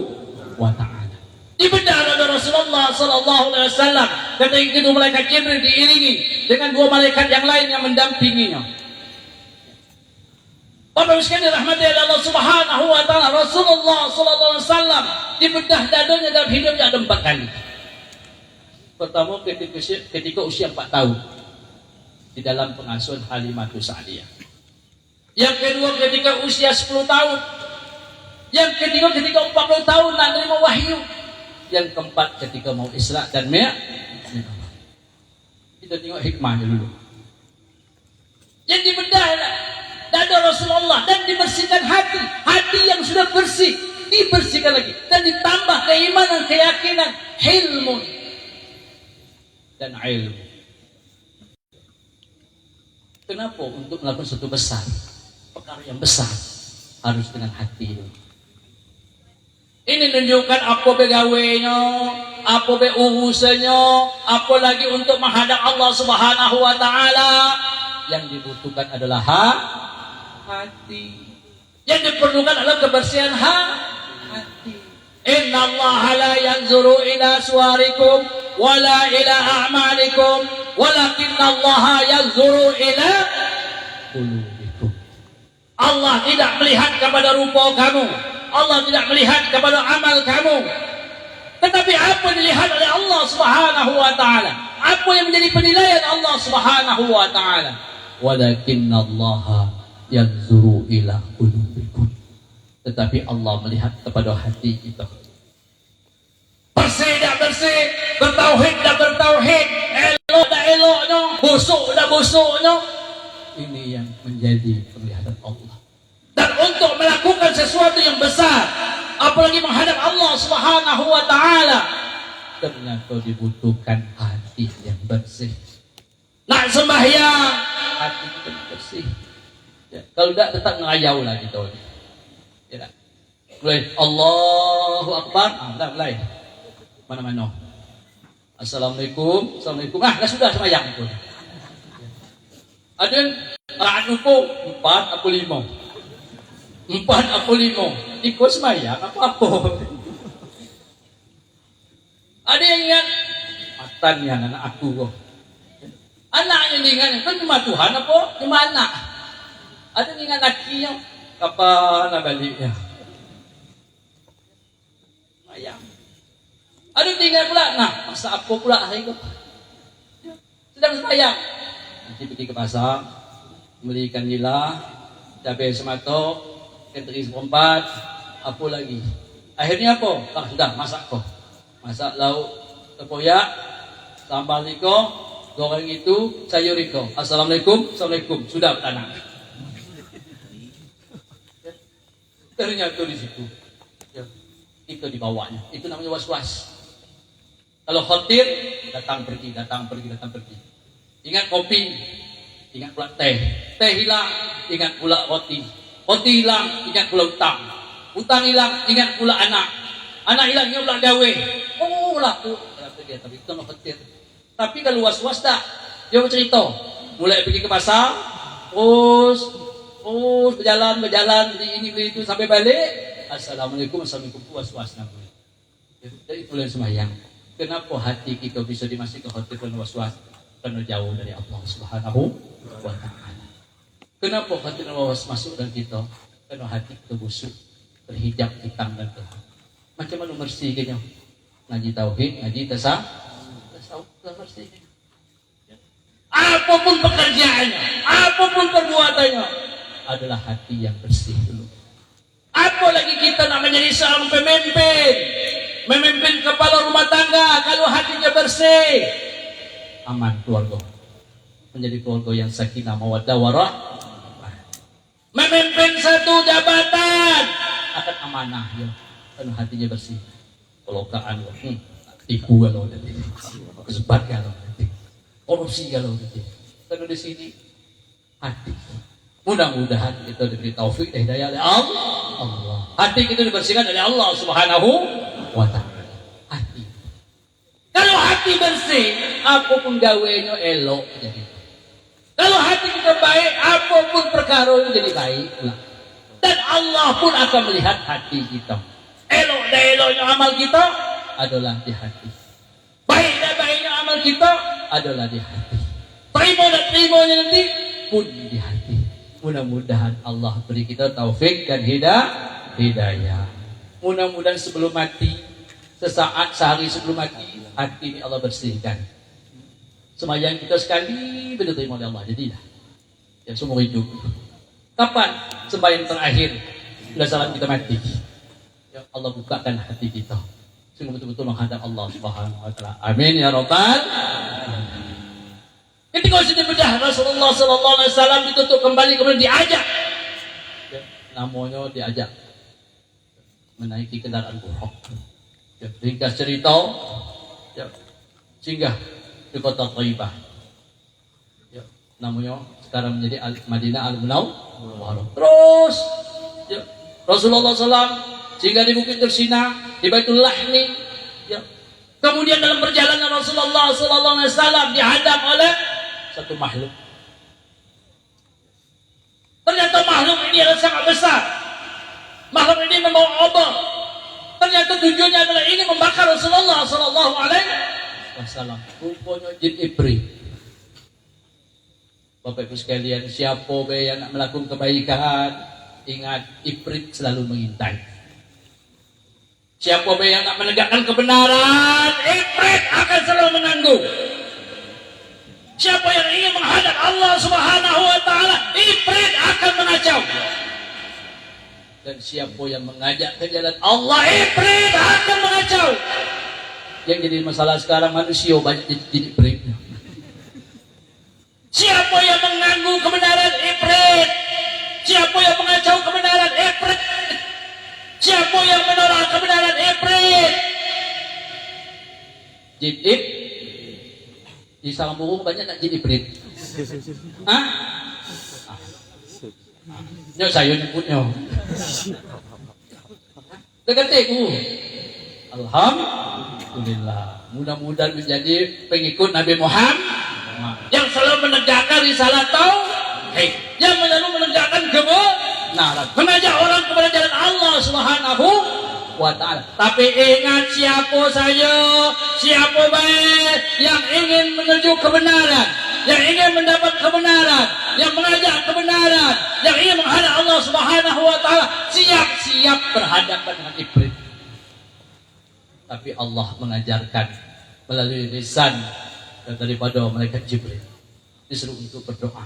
wa Ta'ala. Dibedah oleh Rasulullah Sallallahu Alaihi Wasallam. Ketika itu malaikat Jibril diiringi dengan dua malaikat yang lain yang mendampinginya. Bapak sekalian dirahmati oleh Allah Subhanahu wa Ta'ala, Rasulullah Sallallahu Alaihi Wasallam dibedah dadanya dalam hidupnya ada 4 kali. Pertama ketika usia 4 tahun di dalam pengasuhan Halimatus Sa'diyah. Yang kedua ketika usia 10 tahun. Yang ketiga ketika 40 tahun menerima wahyu. Yang keempat ketika mau Isra dan Mi'raj. Kita tengok hikmahnya dulu. Yang dibedah dada Rasulullah dan dibersihkan hati yang sudah bersih dibersihkan lagi dan ditambah keimanan, keyakinan, ilmu dan ilmu. Kenapa? Untuk melakukan sesuatu besar, perkara yang besar harus dengan hati itu. Ini menunjukkan apa pegawainya, apa urusannya, apa lagi untuk menghadap Allah Subhanahu wa Ta'ala. Yang dibutuhkan adalah hati. Yang diperlukan adalah kebersihan hati. Inna Allah la yanzuru ila suwarikum wala ila a'malikum walakinna Allah yanzuru ila qulubikum. Allah tidak melihat kepada rupa kamu, Allah tidak melihat kepada amal kamu, tetapi apa yang dilihat oleh Allah Subhanahu wa Ta'ala, apa yang menjadi penilaian Allah Subhanahu wa Ta'ala. Walakinna Allah yanzuru ila qulubikum. Tetapi Allah melihat kepada hati kita. Bersih tak bersih, bertauhid tak bertauhid, elok tak eloknya, busuk tak busuknya. Ini yang menjadi penglihatan Allah. Dan untuk melakukan sesuatu yang besar, apalagi menghadap Allah Subhanahu wa Ta'ala, ternyata dibutuhkan hati yang bersih. Nak sembahyang, hati kita bersih. Ya, kalau tidak tetap ngayau lah kita. Ya, mulai Allahu Akbar, mulai mana-mana. Assalamualaikum, assalamualaikum. Dah sudah sembahyang pun. Ada rakaat rukuk 4 atau 5. 4 atau 5. Ikut sembahyang apa-apa. Ada yang ingat matannya anak aku kok. Anaknya ingat kan cuma Tuhan apa? Cuma anak. Ada yang ingat lakinya kapan baliknya. Sembahyang. Ada yang ingat pula, nah masa apa pula hari itu? Sedang sembahyang. Nanti pergi ke pasar, beli ikan nila, cabai sematok, kenteri seperempat, apa lagi? Akhirnya apa? Sudah masak kok. Masak lauk tempoyak, sambal iko, goreng itu, sayur iko. Assalamualaikum, assalamualaikum. Sudah beranak. Ternyata di situ, itu dibawanya. Itu namanya was-was. Kalau khawatir, datang pergi. Ingat kopi, ingat pula teh. Teh hilang, ingat pula roti. Roti hilang, ingat pula utang. Utang hilang, ingat pula anak. Anak hilang, ingat pula gawe. Oh lah, dia tapi itu khawatir. Tapi kalau was-was tak, dia bercerita. Mulai pergi ke pasar, terus berjalan beli ini beli itu sampai balik. Assalamualaikum, assalamualaikum, was-was namanya. Jadi itu yang sembahyang. Kenapa hati kita bisa dimasukkan khawatir dan was-was? karena jauh dari Allah Subhanahu wa taala. Kenapa hati awas masuk dalam kita? Karena hati kita busuk, terhijab hitam dan gelap. Macam mana bersihkannya? Ngaji tauhid, ngaji tasawuf, bersihkannya. Apapun pekerjaannya, apapun perbuatannya, adalah hati yang bersih dulu. Apalagi kita nak menjadi seorang pemimpin, memimpin kepala rumah tangga, kalau hatinya bersih, aman keluarga, menjadi keluarga yang sakinah mawaddah warahmah. Memimpin satu jabatan akan amanah ya, kalau hatinya bersih. Kelokaan, tipu kalau nanti, kesebat kalau nanti, korupsi kalau nanti. Kalau di sini hati. Mudah-mudahan kita diberi taufik dan hidayah oleh Allah. Hati kita dibersihkan oleh Allah Subhanahu wa taala. Hati. Kalau hati bersih, apapun gawenya elok jadi. Kalau hati kita baik, apapun perkara jadi baik. Dan Allah pun akan melihat hati kita. Elok dan eloknya amal kita adalah di hati. Baik dan baiknya amal kita adalah di hati. Terima dan terimanya nanti pun di hati. Mudah-mudahan Allah beri kita taufik dan hidayah. Mudah-mudahan sebelum mati, sesaat sehari sebelum mati, hati ini Allah bersihkan. Sembahyang kita sekali benar terima oleh Allah, jadilah yang seumur hidup. Kapan sembahyang terakhir? Bila saat kita mati, ya Allah bukakan hati kita sehingga betul-betul menghadap Allah Subhanahu wa taala. Amin ya rabbal alamin. Ketika sudah bedah Rasulullah Sallallahu Alaihi Wasallam ditutup kembali, kemudian diajak, ya, namanya diajak menaiki kendaraan buruk. Ya, ringkas cerita, ya, singgah di kota Thaibah. Ya, namanya sekarang menjadi Madinah Al-Munawwarah. Terus, ya, Rasulullah SAW singgah di Bukit Tursina, di Baitul Lahmi. Ya. Kemudian dalam perjalanan Rasulullah Sallallahu Alaihi Wasallam dihadap oleh satu makhluk. Ternyata makhluk ini adalah sangat besar. Makhluk ini membawa obor. Ternyata tujuannya adalah ini membakar Rasulullah Sallallahu Alaihi Wasallam. Rupanya jin ibrit. Bapak Ibu sekalian, siapa yang nak melakukan kebaikan, ingat ibrit selalu mengintai. Siapa yang nak menegakkan kebenaran, ibrit akan selalu menanggung. Siapa yang ingin menghadap Allah Subhanahu wa taala, ibrit akan mengacau. Dan siapa yang mengajak ke jalan Allah, ibrit akan mengacau. Yang jadi masalah sekarang manusia banyak jadi ibrit. Siapa yang mengganggu kebenaran, ibrit. Siapa yang mengacau kebenaran, ibrit. Siapa yang menolak kebenaran, ibrit. Jin di sarang burung banyak nak jadi ibrit. Hah? Nyo saya nyebutnya. Dekatiku. Alhamdulillah. Mudah-mudahan menjadi pengikut Nabi Muhammad yang selalu menegakkan risalah tauhid, yang selalu menegakkan kebenaran, mengajak orang kepada jalan Allah Subhanahu wa taala. Tapi ingat, siapa saja, siapa baik yang ingin menuju kebenaran, yang ingin mendapat kebenaran, yang mengajak kebenaran, yang ingin menghadap Allah Subhanahu wa taala, siap-siap berhadapan dengan iblis. Tapi Allah mengajarkan melalui lisan daripada malaikat Jibril, disuruh untuk berdoa.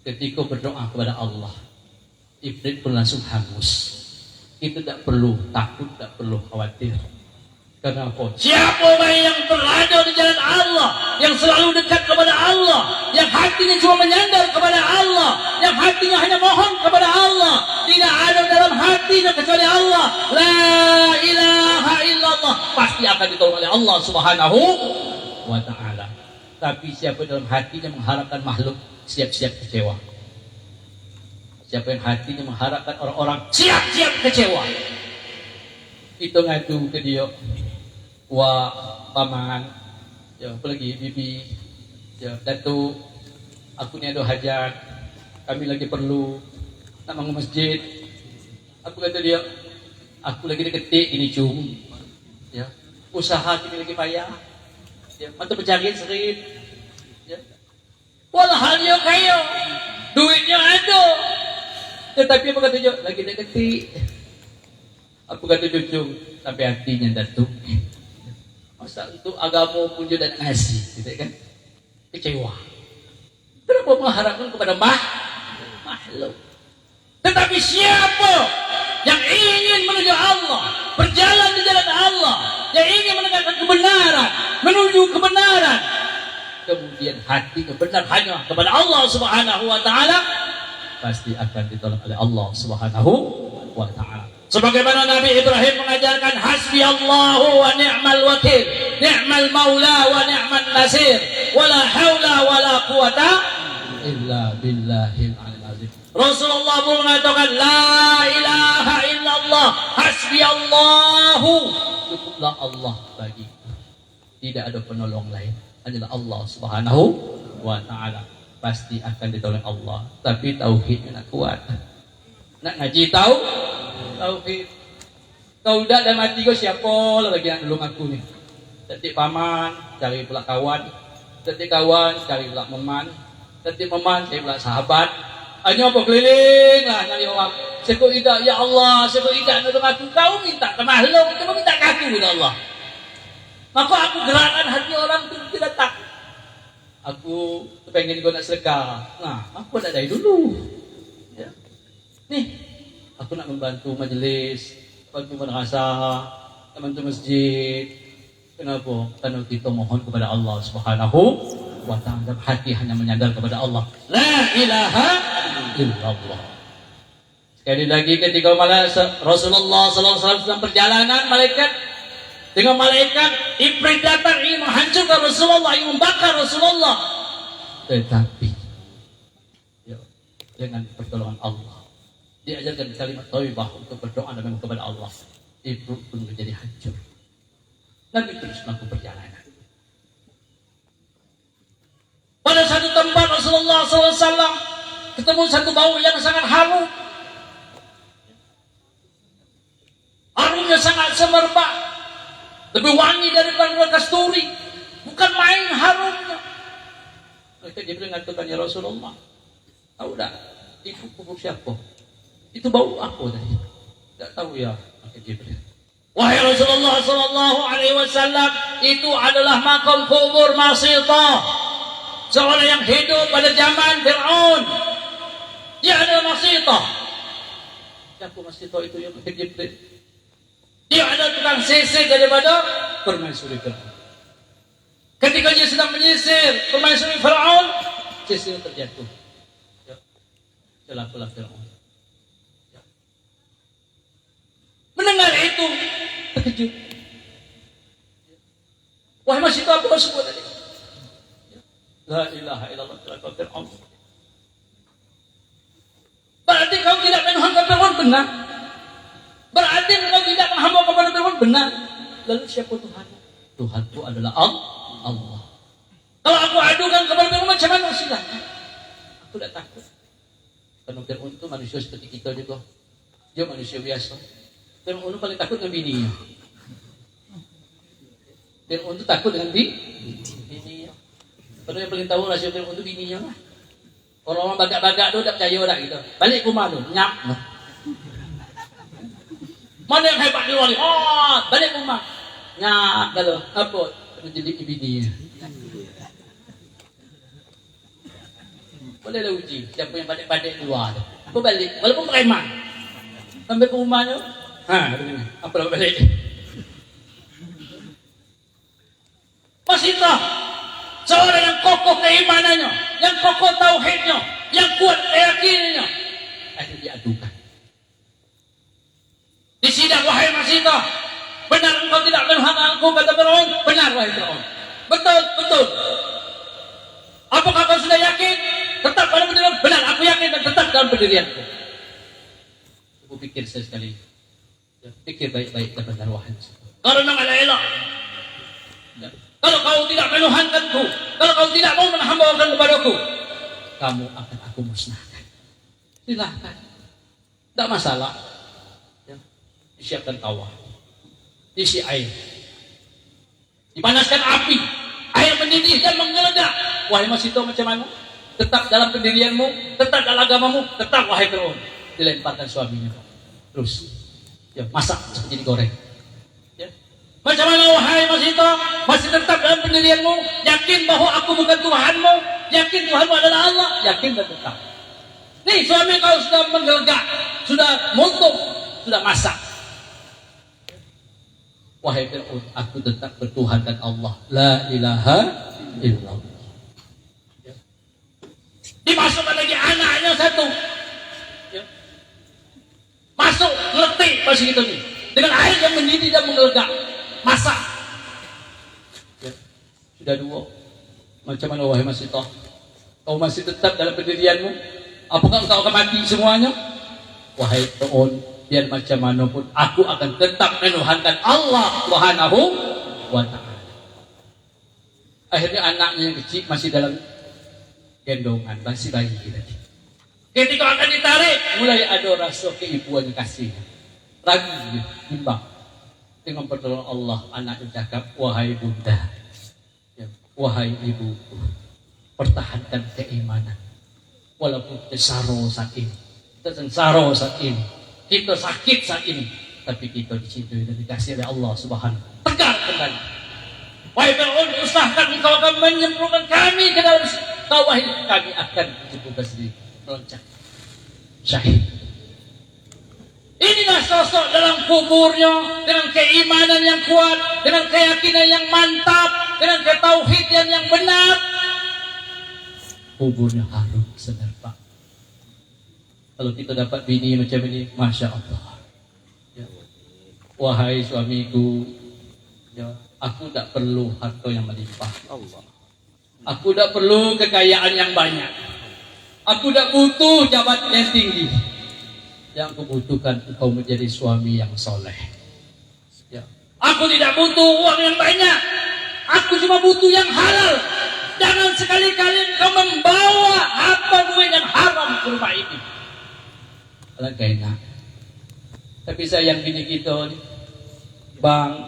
Ketika berdoa kepada Allah, iblis pun langsung hangus. Itu tidak perlu takut, tidak perlu khawatir. Kenapa? Siapa yang berada di jalan Allah, yang selalu dekat kepada Allah, yang hatinya cuma menyandar kepada Allah, yang hatinya hanya mohon kepada Allah, tidak ada dalam hatinya kecuali Allah, la ilaha illallah, pasti akan ditolong oleh Allah Subhanahu wa taala. Tapi siapa dalam hatinya mengharapkan makhluk, siap-siap kecewa. Siapa yang hatinya mengharapkan orang-orang, siap-siap kecewa. Itu ngadu ke dia, wah paman, ya apa lagi bibi, ya datuk, aku ni ada hajat, kami lagi perlu nak bangun masjid. Aku kata dia, aku lagi ketik ini cum, ya usaha kita lagi payah, ya mata pencarian serit, Ya. Walhalnya kayo, duitnya ada. Tetapi apa kata Jok? Lagi dekati. Apa kata cucu? Sampai hatinya datuk. Masa itu agama pun dia tak ngasih, gitu kan? Kecewa. Kenapa mengharapkan kepada makhluk? Tetapi siapa yang ingin menuju Allah, berjalan di jalan Allah, yang ingin menegakkan kebenaran, menuju kebenaran, kemudian hatinya benar hanya kepada Allah Subhanahu wa taala, pasti akan ditolong oleh Allah Subhanahu wa taala. Sebagaimana Nabi Ibrahim mengajarkan hasbiyallahu wa ni'mal wakil, ni'mal maula wa ni'man nasir, wala haula wala quwata illa billahil aliyil azim. Rasulullah pun mengatakan la ilaha illallah hasbiyallahu, cukuplah Allah bagi, tidak ada penolong lain, hanyalah Allah Subhanahu wa taala. Pasti akan ditolong Allah, tapi tauhidnya nak kuat. Nak ngaji tauhid. Kau dah dalam hati kau siapa lagi yang nolong aku ni? Tetik paman, cari pula kawan. Tetik kawan, cari pula meman. Tetik meman, cari pula sahabat. Hanya apa keliling lah nyari orang. Sekut tidak, ya Allah, sekut tidak nolong aku. Kau minta ke makhluk, kau minta ke aku, ya Allah. Maka aku gerakan hati orang tu tidak tak. Aku pengen kau nak sedekah. Nah, aku nak dari dulu. Ya. Nih, aku nak membantu majlis, bantu madrasah, bantu masjid. Kenapa? Karena kita mohon kepada Allah Subhanahu wa taala, hati hanya menyandar kepada Allah. La ilaha illallah. Sekali lagi ketika Rasulullah sallallahu alaihi wasallam sedang perjalanan, dengan malaikat Iblis datang ingin menghancurkan Rasulullah, ingin membakar Rasulullah. Tetapi dengan pertolongan Allah, diajarkan kalimat thayyibah untuk berdoa dan memohon kepada Allah. Iblis pun menjadi hancur. Nabi terus melakukan perjalanan. Pada satu tempat Rasulullah SAW ketemu satu bau yang sangat harum. Harumnya sangat semerbak, lebih wangi daripada kasturi. Bukan main harumnya. Maka Jibril mengatakan, ya Rasulullah, tahu tak itu kubur siapa? Itu bau apa tadi? Tak tahu ya, maka Jibril. Wahai Rasulullah sallallahu alaihi wasallam, itu adalah makam kubur Masitah, seorang yang hidup pada zaman Fir'aun. Dia adalah Masitah. Siapa Masitah itu yang maka Jibril? Dia adalah tukang sisir daripada permaisuri Fir'aun. Ketika dia sedang menyisir permaisuri Fir'aun, sisir terjatuh. Celakalah Fir'aun. Mendengar itu, terkejut. Wahai Masitah, apa kau sebut tadi? La ilaha illallah, celaka Fir'aun. Berarti kau tidak menuhankan Fir'aun, benar? Berarti kau tidak menghamba kepada Fir'aun, benar? Lalu siapa Tuhan? Tuhanku adalah Allah. Kalau aku adukan kepada Fir'aun, macam mana? Silakan. Aku tidak takut. Karena Fir'aun itu manusia seperti kita juga. Dia manusia biasa. Fir'aun itu paling takut dengan bininya. Fir'aun itu takut dengan bininya. Padahal yang paling tahu rahasia Fir'aun itu bininya lah. Orang-orang bagak-bagak itu tak percaya tak gitu. Balik ke rumah tu, nyap. Mana yang hebat di luar ni? Oh, balik ke rumah. Nyap kalau apa? Kena jadi bininya. Bolehlah uji siapa yang balik-balik di luar tu. Apa balik? Walaupun preman. Sampai ke rumahnya. Begini. Apa nak balik? Masitah, seorang yang kokoh keimanannya, yang kokoh tauhidnya, yang kuat keyakinannya, akhirnya diadukan. Di sidang, wahai Masitah, benar engkau tidak menuhankan aku, kata Fir'aun. Benar wahai Fir'aun. Betul. Apakah kau sudah yakin? Tetap pada pendirian. Benar, aku yakin dan tetap dalam pendirianku. Aku pikir sekali. Pikir baik-baik dan benar wahai Masitah. Karena ala elok. Kalau kau tidak menuhankanku, kalau kau tidak mau menghambakan kepadaku, kamu akan aku musnahkan. Silahkan, tidak masalah. Disiapkan tawa, diisi air, dipanaskan api, air mendidih dan menggelegar. Wahai Masito, macam mana? Tetap dalam pendirianmu, tetap dalam agamamu, tetap wahai Fir'aun. Dilemparkan suaminya. Terus ya, masak seperti digoreng. Ya. Macam mana wahai Masito? Masih tetap dalam pendirianmu? Yakin bahwa aku bukan Tuhanmu? Yakin Tuhanmu adalah Allah? Yakin dan tetap. Nih suami kau sudah menggelegak, sudah muntuk, sudah masak. Wahai Fir'aun, aku tetap bertuhankan Allah. La ilaha illallah. Ya. Dimasukkan lagi anaknya satu. Ya. Masuk, ngerti masih gitu nih. Dengan air yang mendidih dan menggelegak. Masak. Ya. Sudah dua. Macam mana wahai Masito? Kau masih tetap dalam pendirianmu? Apakah engkau akan mati semuanya? Wahai Fir'aun, biar macam mana pun aku akan tetap menuhankan Allah Subhanahu wa ta'ala. Akhirnya anaknya yang kecil masih dalam gendongan, masih bayi tadi. Ketika akan ditarik, mulai ada rasa keibuan yang kasih. Ragu dia, bimbang. Dengan pertolongan Allah, anaknya cakap, wahai bunda, ya, wahai ibuku, pertahankan keimanan. Walaupun kita saro saat ini, kita sengsara saat ini, kita sakit saat ini, tapi kita dicintai dan dikasihi oleh Allah Subhanahu. Tegar kembali. Wahai Fir'aun, usahakan engkau akan menyemplungkan kami ke dalam kawah ini, kami akan menyemplungkan sendiri, meloncat syahid. Inilah sosok dalam kuburnya, dengan keimanan yang kuat, dengan keyakinan yang mantap, dengan ketauhidan yang benar. Kuburnya harum semerbak. Kalau kita dapat bini macam ini, Masya Allah. Ya. Wahai suamiku, ya, aku tak perlu harta yang melimpah. Aku tak perlu kekayaan yang banyak. Aku tak butuh jabatan yang tinggi. Yang aku butuhkan engkau menjadi suami yang soleh. Ya. Aku tidak butuh uang yang banyak. Aku cuma butuh yang halal. Jangan sekali-kali engkau membawa apa duit yang haram ke rumah ini. Alangkah enak. Tapi sayang bini kita ni, bang,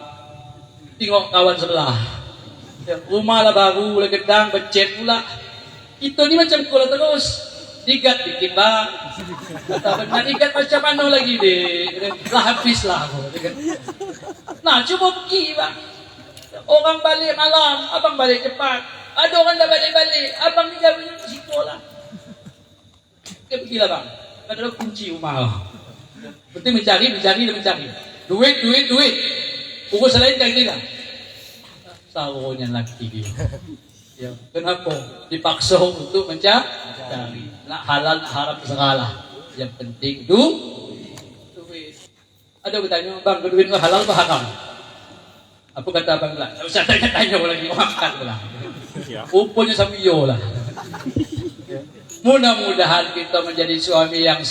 tengok kawan sebelah. Rumah lah baru, lah gedang, becet pula. Kita ni macam kula terus. Digat bikin bang. Kata benar, digat macam mana lagi deh. Lah habis lah aku. Nah, cuba pergi bang. Orang balik malam, abang balik cepat. Ada orang dah balik-balik, abang tinggal di situ lah. Kita pergilah bang. Ada kunci rumah. Penting mencari. Duit. Urus lain kayak gini lah. Sawonya laki dia. Ya, kenapa? Dipaksa untuk mencari. Nak halal, nak haram segala. Yang penting duit. Ada bertanya, bang, duit itu halal atau haram? Apa kata abang lah? Tak usah tanya lagi, makan pula. Rupanya sampai yo lah. Mudah-mudahan kita menjadi suami yang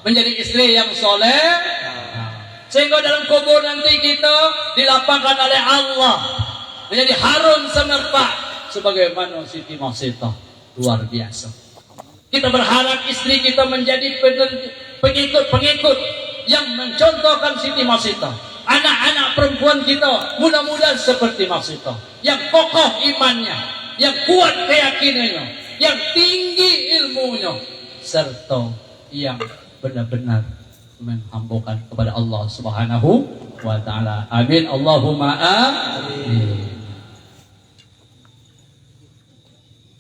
menjadi istri yang soleh, sehingga dalam kubur nanti kita dilapangkan oleh Allah menjadi harum semerbak sebagaimana Siti Masito. Luar biasa. Kita berharap istri kita menjadi pengikut yang mencontohkan Siti Masito. Anak-anak perempuan kita mudah-mudahan seperti Masito, yang kokoh imannya, yang kuat keyakinannya, yang tinggi ilmunya, serta yang benar-benar menghambakan kepada Allah Subhanahu wa ta'ala. Amin. Allahumma amin.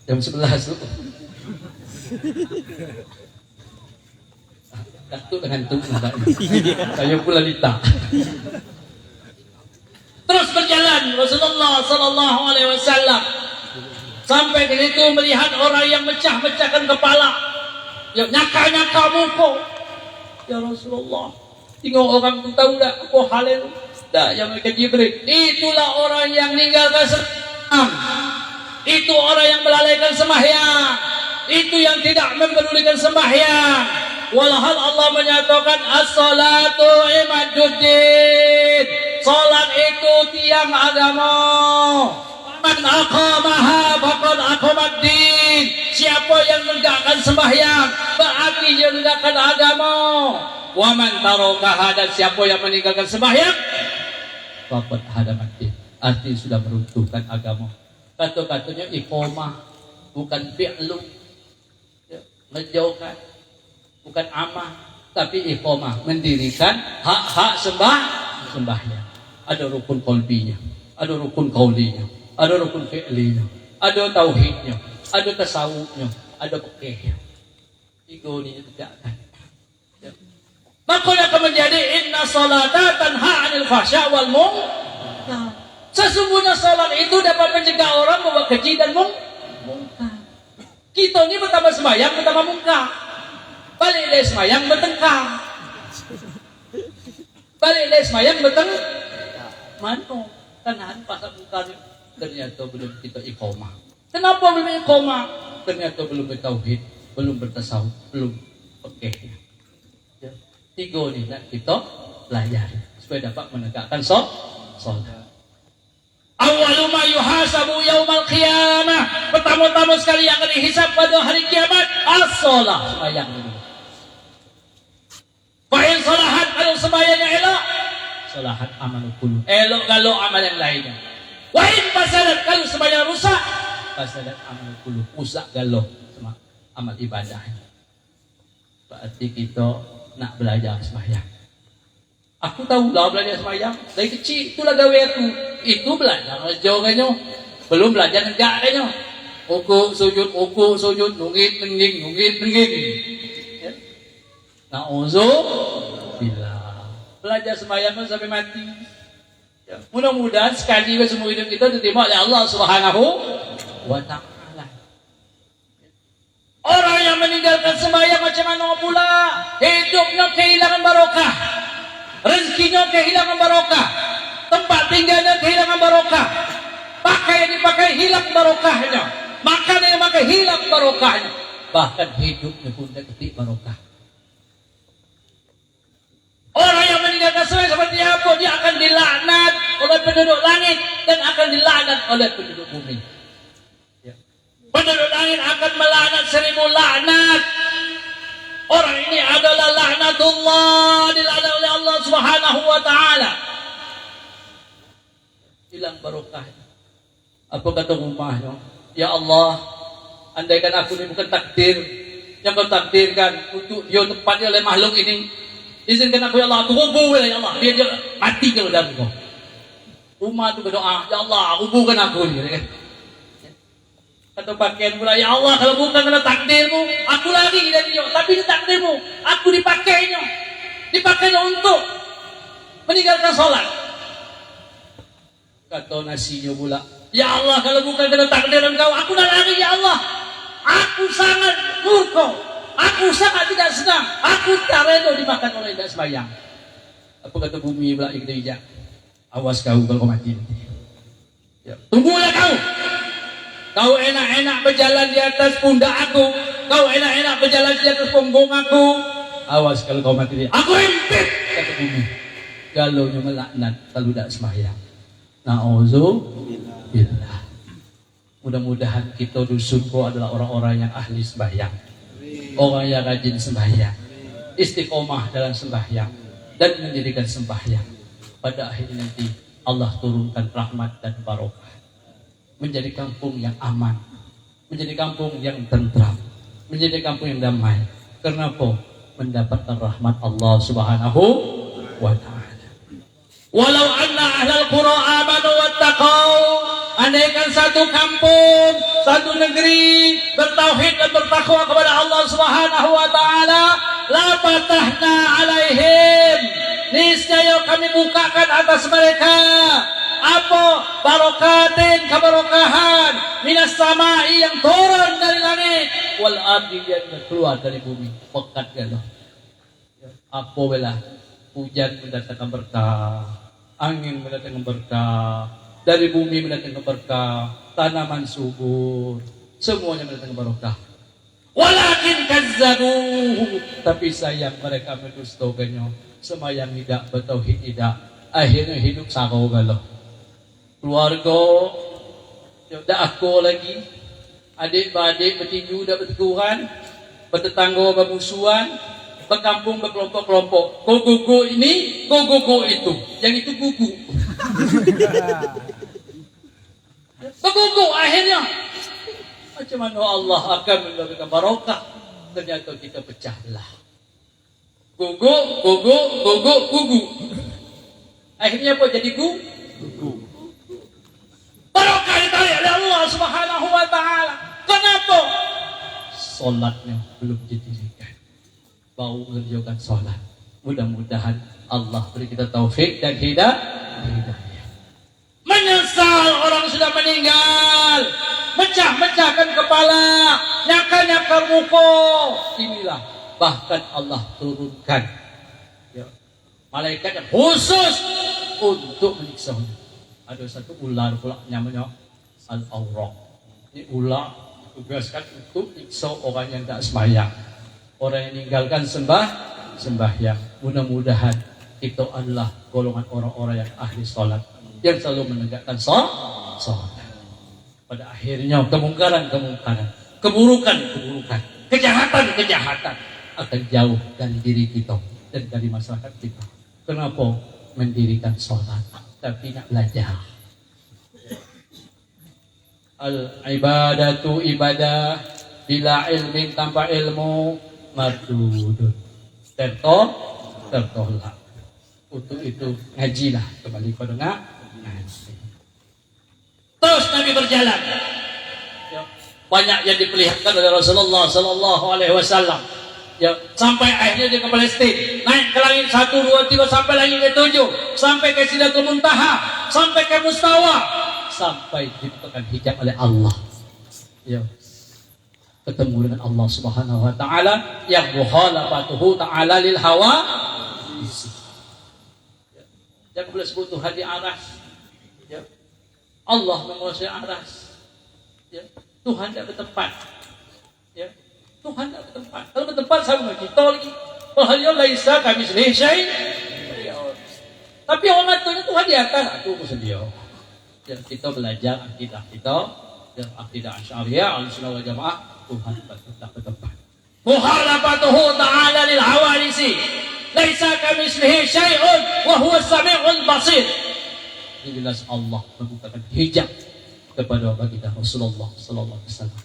Jam 11 tu. Datuk dengan tu saya pula lita. Terus berjalan Rasulullah sallallahu alaihi wasallam sampai ke situ melihat orang yang mecah-mecahkan kepala, yang nyaka-nyaka muka. Ya Rasulullah, tengok orang tu tahu tak apa hal itu? Tak, yang mereka Jibril. Itulah orang yang meninggalkan sembahyang. Itu orang yang melalaikan sembahyang. Itu yang tidak mempedulikan sembahyang. Walhal Allah menyatakan as-salatu imaduddin. Salat itu tiang agama. Man aqamaha faqad aqamaddin. Siapa yang menegakkan sembahyang berarti dia menegakkan agama. Wa man tarakaha, dan siapa yang meninggalkan sembahyang faqad hadamaddin, arti sudah meruntuhkan agama. Kata-katanya iqamah, bukan fi'lu, ya, ngejauhkan, bukan amah, tapi iqamah, mendirikan hak-hak sembahyang. Ada rukun qalbinya, ada rukun qaulinya, ada rukun fi'linya, ada tauhidnya, ada tasawufnya, ada fikihnya. Tiga ini ditegakkan. Ya. Maka yang akan menjadi inna salata tanha 'anil fahsya wal munkar. Sesungguhnya salat itu dapat mencegah orang membuat keji dan mungkar. Kita ini pertama sembahyang, pertama mungkar. Balik dari sembahyang bertengkar. Balik dari sembahyang bertengkar. Mana? Tahan pasal mungkar. Ternyata belum kita iqamah. Kenapa belum iqamah? Ternyata belum bertauhid, belum bertasawuf, belum fikih. Ya. Tiga ini nak kita pelajari supaya dapat menegakkan salat. Awwalu ma yuhasabu yaumal qiyamah. Pertama-tama sekali yang akan dihisab pada hari kiamat as-shalah, sembahyang ini. Fa in salahat, kalau sembahyangnya elok, salahat amalul qulub. Elok kalau amal yang lainnya. Wa in fasadat, kalau sembahyang rusak, fasadat amalul qulub. Rusak kalau sama amal ibadahnya. Berarti kita nak belajar sembahyang. Aku tahu lah belajar sembahyang dari kecil, itulah gawe aku. Itu belajar jauhnya, belum belajar negaknya. Uku sujud, nungit nengging. Ya. Na'udzubillah. Belajar sembahyang sampai mati. Ya. Mudah-mudahan sekali semua hidup kita diterima oleh Allah Subhanahu wa Ta'ala. Orang yang meninggalkan sembahyang macam mana pula? Hidupnya kehilangan barokah. Rezekinya kehilangan barokah, tempat tinggalnya kehilangan barokah, pakaian yang dipakai hilang barokahnya, makan yang makan hilang barokahnya, bahkan hidupnya pun tidak ketik barokah. Orang yang meninggalkan sembahyang seperti apa? Dia akan dilaknat oleh penduduk langit dan akan dilaknat oleh penduduk bumi. Ya. Penduduk langit akan melaknat 1000 laknat. Orang ini adalah laknatullah, dilaknat oleh Allah Subhanahu wa Ta'ala. Hilang barokah. Apa kata rumahnya? Ya Allah, andaikan aku ini bukan takdir yang kau takdirkan untuk dia tempatnya oleh makhluk ini, izinkan aku ya Allah, aku kubur ya Allah, biar dia mati kalau dalam kau. Rumah itu berdoa, ya Allah, kuburkan aku ini. Kata pakaian pula, ya Allah, kalau bukan karena takdirmu, aku lagi dari dia. Tapi ini takdirmu, aku dipakainya untuk meninggalkan sholat. Kata nasinya pula, ya Allah, kalau bukan karena takdir engkau, aku dah lari ya Allah. Aku sangat murka, aku sangat tidak senang, aku tak rela dimakan oleh tidak sembahyang. Apa kata bumi pula yang kita awas kau kalau kau mati nanti. Ya, tunggulah kau. Kau enak-enak berjalan di atas pundak aku, kau enak-enak berjalan di atas punggung aku. Awas kalau kau mati dia, aku impit, kata bumi. Galaunya melaknat kalau tidak sembahyang. Na'udzubillah. Mudah-mudahan kita dusunku adalah orang-orang yang ahli sembahyang, orang yang rajin sembahyang, istiqomah dalam sembahyang, dan menjadikan sembahyang pada akhirnya nanti Allah turunkan rahmat dan barokah, menjadi kampung yang aman, menjadi kampung yang tentram, menjadi kampung yang damai. Kenapa? Mendapatkan rahmat Allah Subhanahu wa Ta'ala. Walau anna ahlal qura amanu wattaqau, andaikan satu kampung, satu negeri bertauhid dan bertakwa kepada Allah Subhanahu wa Ta'ala, la fatahna alaihim, niscaya kami bukakan atas mereka apa? Barokatin, keberkahan minas samai yang turun dari langit, wal ardi yang keluar dari bumi. Pekat galau. Apa bela? Hujan mendatangkan berkah, angin mendatangkan berkah, dari bumi mendatangkan berkah, tanaman subur, semuanya mendatangkan barokah. Walakin kazzabu, tapi sayang mereka mendustakannya. Semayang tidak, bertauhid tidak, akhirnya hidup sakau galau. Keluarga dah aku lagi, adik-beradik bertinju dah berteguran, bertetangga bermusuhan, berkampung berkelompok-kelompok. Kau gugu ini, kau gugu itu, yang itu gugu. Bergugur akhirnya. Macam mana Allah akan memberikan barokah? Ternyata kita pecah belah. Gugu. Akhirnya apa jadi gugu? Barokah ditarik oleh Allah Subhanahu wa taala. Kenapa? Solatnya belum didirikan. Bau mengerjakan solat. Mudah-mudahan Allah beri kita taufik dan hidayah. Menyesal orang sudah meninggal, mecah-mecahkan kepala, nyakar-nyakar muka. Inilah bahkan Allah turunkan malaikat yang khusus untuk menyiksa. Ada satu ular pula namanya Al-Awraq. Ini ular tugaskan untuk menyiksa orang yang tak sembahyang, orang yang meninggalkan sembahyang. Mudah-mudahan kita adalah golongan orang-orang yang ahli solat, yang selalu menegakkan solat. Pada akhirnya kemungkaran, keburukan, kejahatan akan jauh dari diri kita dan dari masyarakat kita. Kenapa? Mendirikan solat tapi nak belajar. Al-ibadatu ibadah bila ilmin tanpa ilmu mardudun. Tertolak. Untuk itu ngajilah, kembali pada ngaji. Terus Nabi berjalan. Ya, banyak yang diperlihatkan oleh Rasulullah sallallahu alaihi wasallam. Ya, sampai akhirnya dia ke Palestina, naik ke langit 1, 2, 3 sampai langit ke-7, sampai ke Sidratul Muntaha, sampai ke Mustawa, sampai dibukakan hijab oleh Allah. Ya. Ketemu dengan Allah Subhanahu wa taala yang mukhalafatuhu ta'ala lil hawa. Ya. Yang boleh sebut Tuhan di aras. Ya. Allah menguasai aras. Ya. Tuhan tidak bertempat. Ya. Tuhan tidak bertempat. Kalau bertempat sama kita lagi. Bahaya laisa kami selesai. Tapi orang katanya Tuhan di atas. Itu urusan dia. Ya, kita belajar akidah kita. Ya, akidah Asy'ariyah, Ahlussunnah wal Jamaah. Tuhan tidak bertempat. Mukhalafatuhu ta'ala lil hawadisi. Laisa kamitslihi syai'un wa huwa as-sami'ul basir. Ini jelas Allah membukakan hijab kepada baginda Rasulullah sallallahu alaihi wasallam.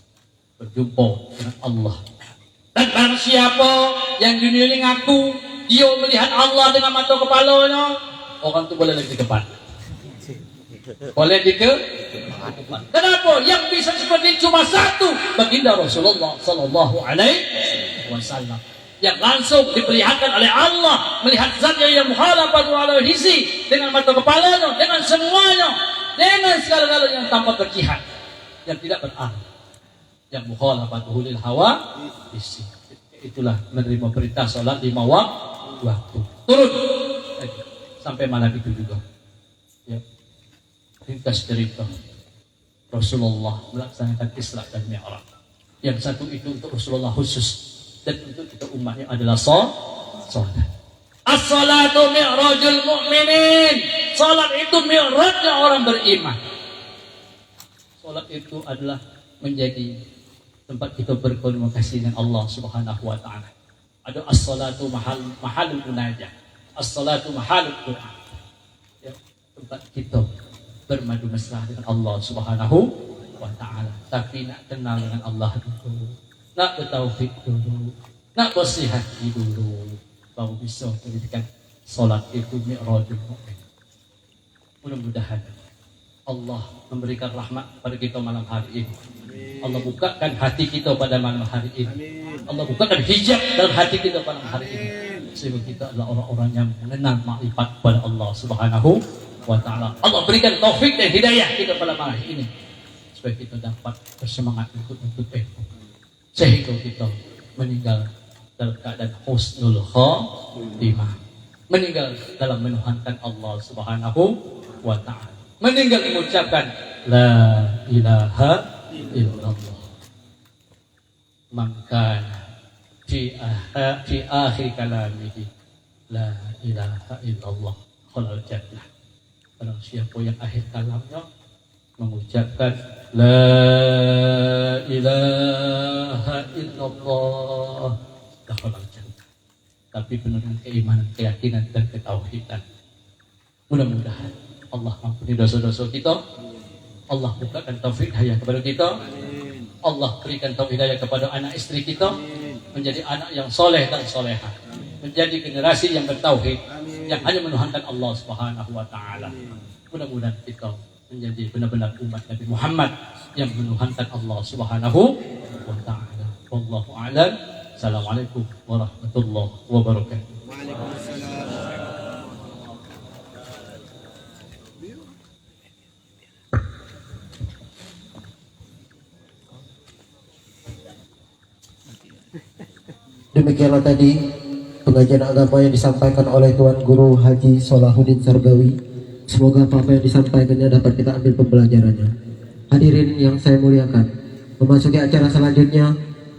Berjumpa dengan Allah. Dan barang siapa yang dunia ini ngaku dia melihat Allah dengan mata kepalanya, orang itu boleh lagi ke depan. Boleh ke depan. Kenapa? Yang bisa seperti cuma satu, baginda Rasulullah sallallahu alaihi wasallam. Yang langsung diperlihatkan oleh Allah, melihat zatnya yang mukhalafatu ala hisi, dengan mata kepalanya, dengan semuanya, dengan segala-galanya yang tanpa berjihad, yang tidak berarti, yang mukhalafatu lil hawa hisi. Itulah menerima perintah salat 5 waktu. Turun sampai malam itu juga. Ya. Ringkas cerita Rasulullah melaksanakan Isra dan Mi'raj. Yang satu itu untuk Rasulullah khusus, dan untuk kita umatnya adalah salat. As-salatu mi'rajul mu'minin. Salat itu mi'rajnya orang beriman. Salat itu adalah menjadi tempat kita berkomunikasi dengan Allah Subhanahu wa taala. Ada as-salatu mahalul munajah. As-salatu mahalul Qur'an. Ya, tempat kita bermadu mesra dengan Allah Subhanahu wa taala. Tapi nak kenal dengan Allah dulu, nak bertauhid dulu, nak bersih hati dulu, baru bisa menjadikan solat itu mi'rajul mu'min. Mudah-mudahan Allah memberikan rahmat pada kita malam hari ini. Allah bukakan hati kita pada malam hari ini. Allah bukakan hijab dalam hati kita pada malam hari ini. Sehingga kita adalah orang-orang yang mengenal makrifat pada Allah Subhanahu wa taala. Allah berikan taufik dan hidayah kita pada malam hari ini, supaya kita dapat bersemangat untuk menuntut ilmu, sehingga kita meninggal dalam keadaan husnul khatimah, meninggal dalam menuhankan Allah Subhanahu wa taala, meninggal mengucapkan la ilaha illallah. Maka fi akhir kalamihi la ilaha illallah khalal jannah. Barang siapa yang akhir kalamnya mengucapkan la ilaha illallah dakhala jannah, tapi penuh dengan keimanan, keyakinan dan ketauhidan. Mudah-mudahan Allah ampuni dosa-dosa kita, Allah bukakan taufik hidayah kepada kita. Allah berikan taufik hidayah kepada anak istri kita menjadi anak yang soleh dan soleha, menjadi generasi yang bertauhid, yang hanya menuhankan Allah Subhanahu wa taala. Mudah-mudahan kita menjadi benar-benar umat Nabi Muhammad yang menuhankan Allah Subhanahu wa taala. Wallahu a'lam. Assalamualaikum warahmatullahi wabarakatuh. Demikianlah tadi pengajian agama yang disampaikan oleh Tuan Guru Haji Solahuddin Sarbawi. Semoga apa yang disampaikannya dapat kita ambil pembelajarannya. Hadirin yang saya muliakan, memasuki acara selanjutnya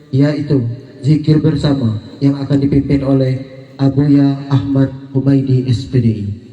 yaitu zikir bersama yang akan dipimpin oleh Abuya Ahmad Humaidi SPDI.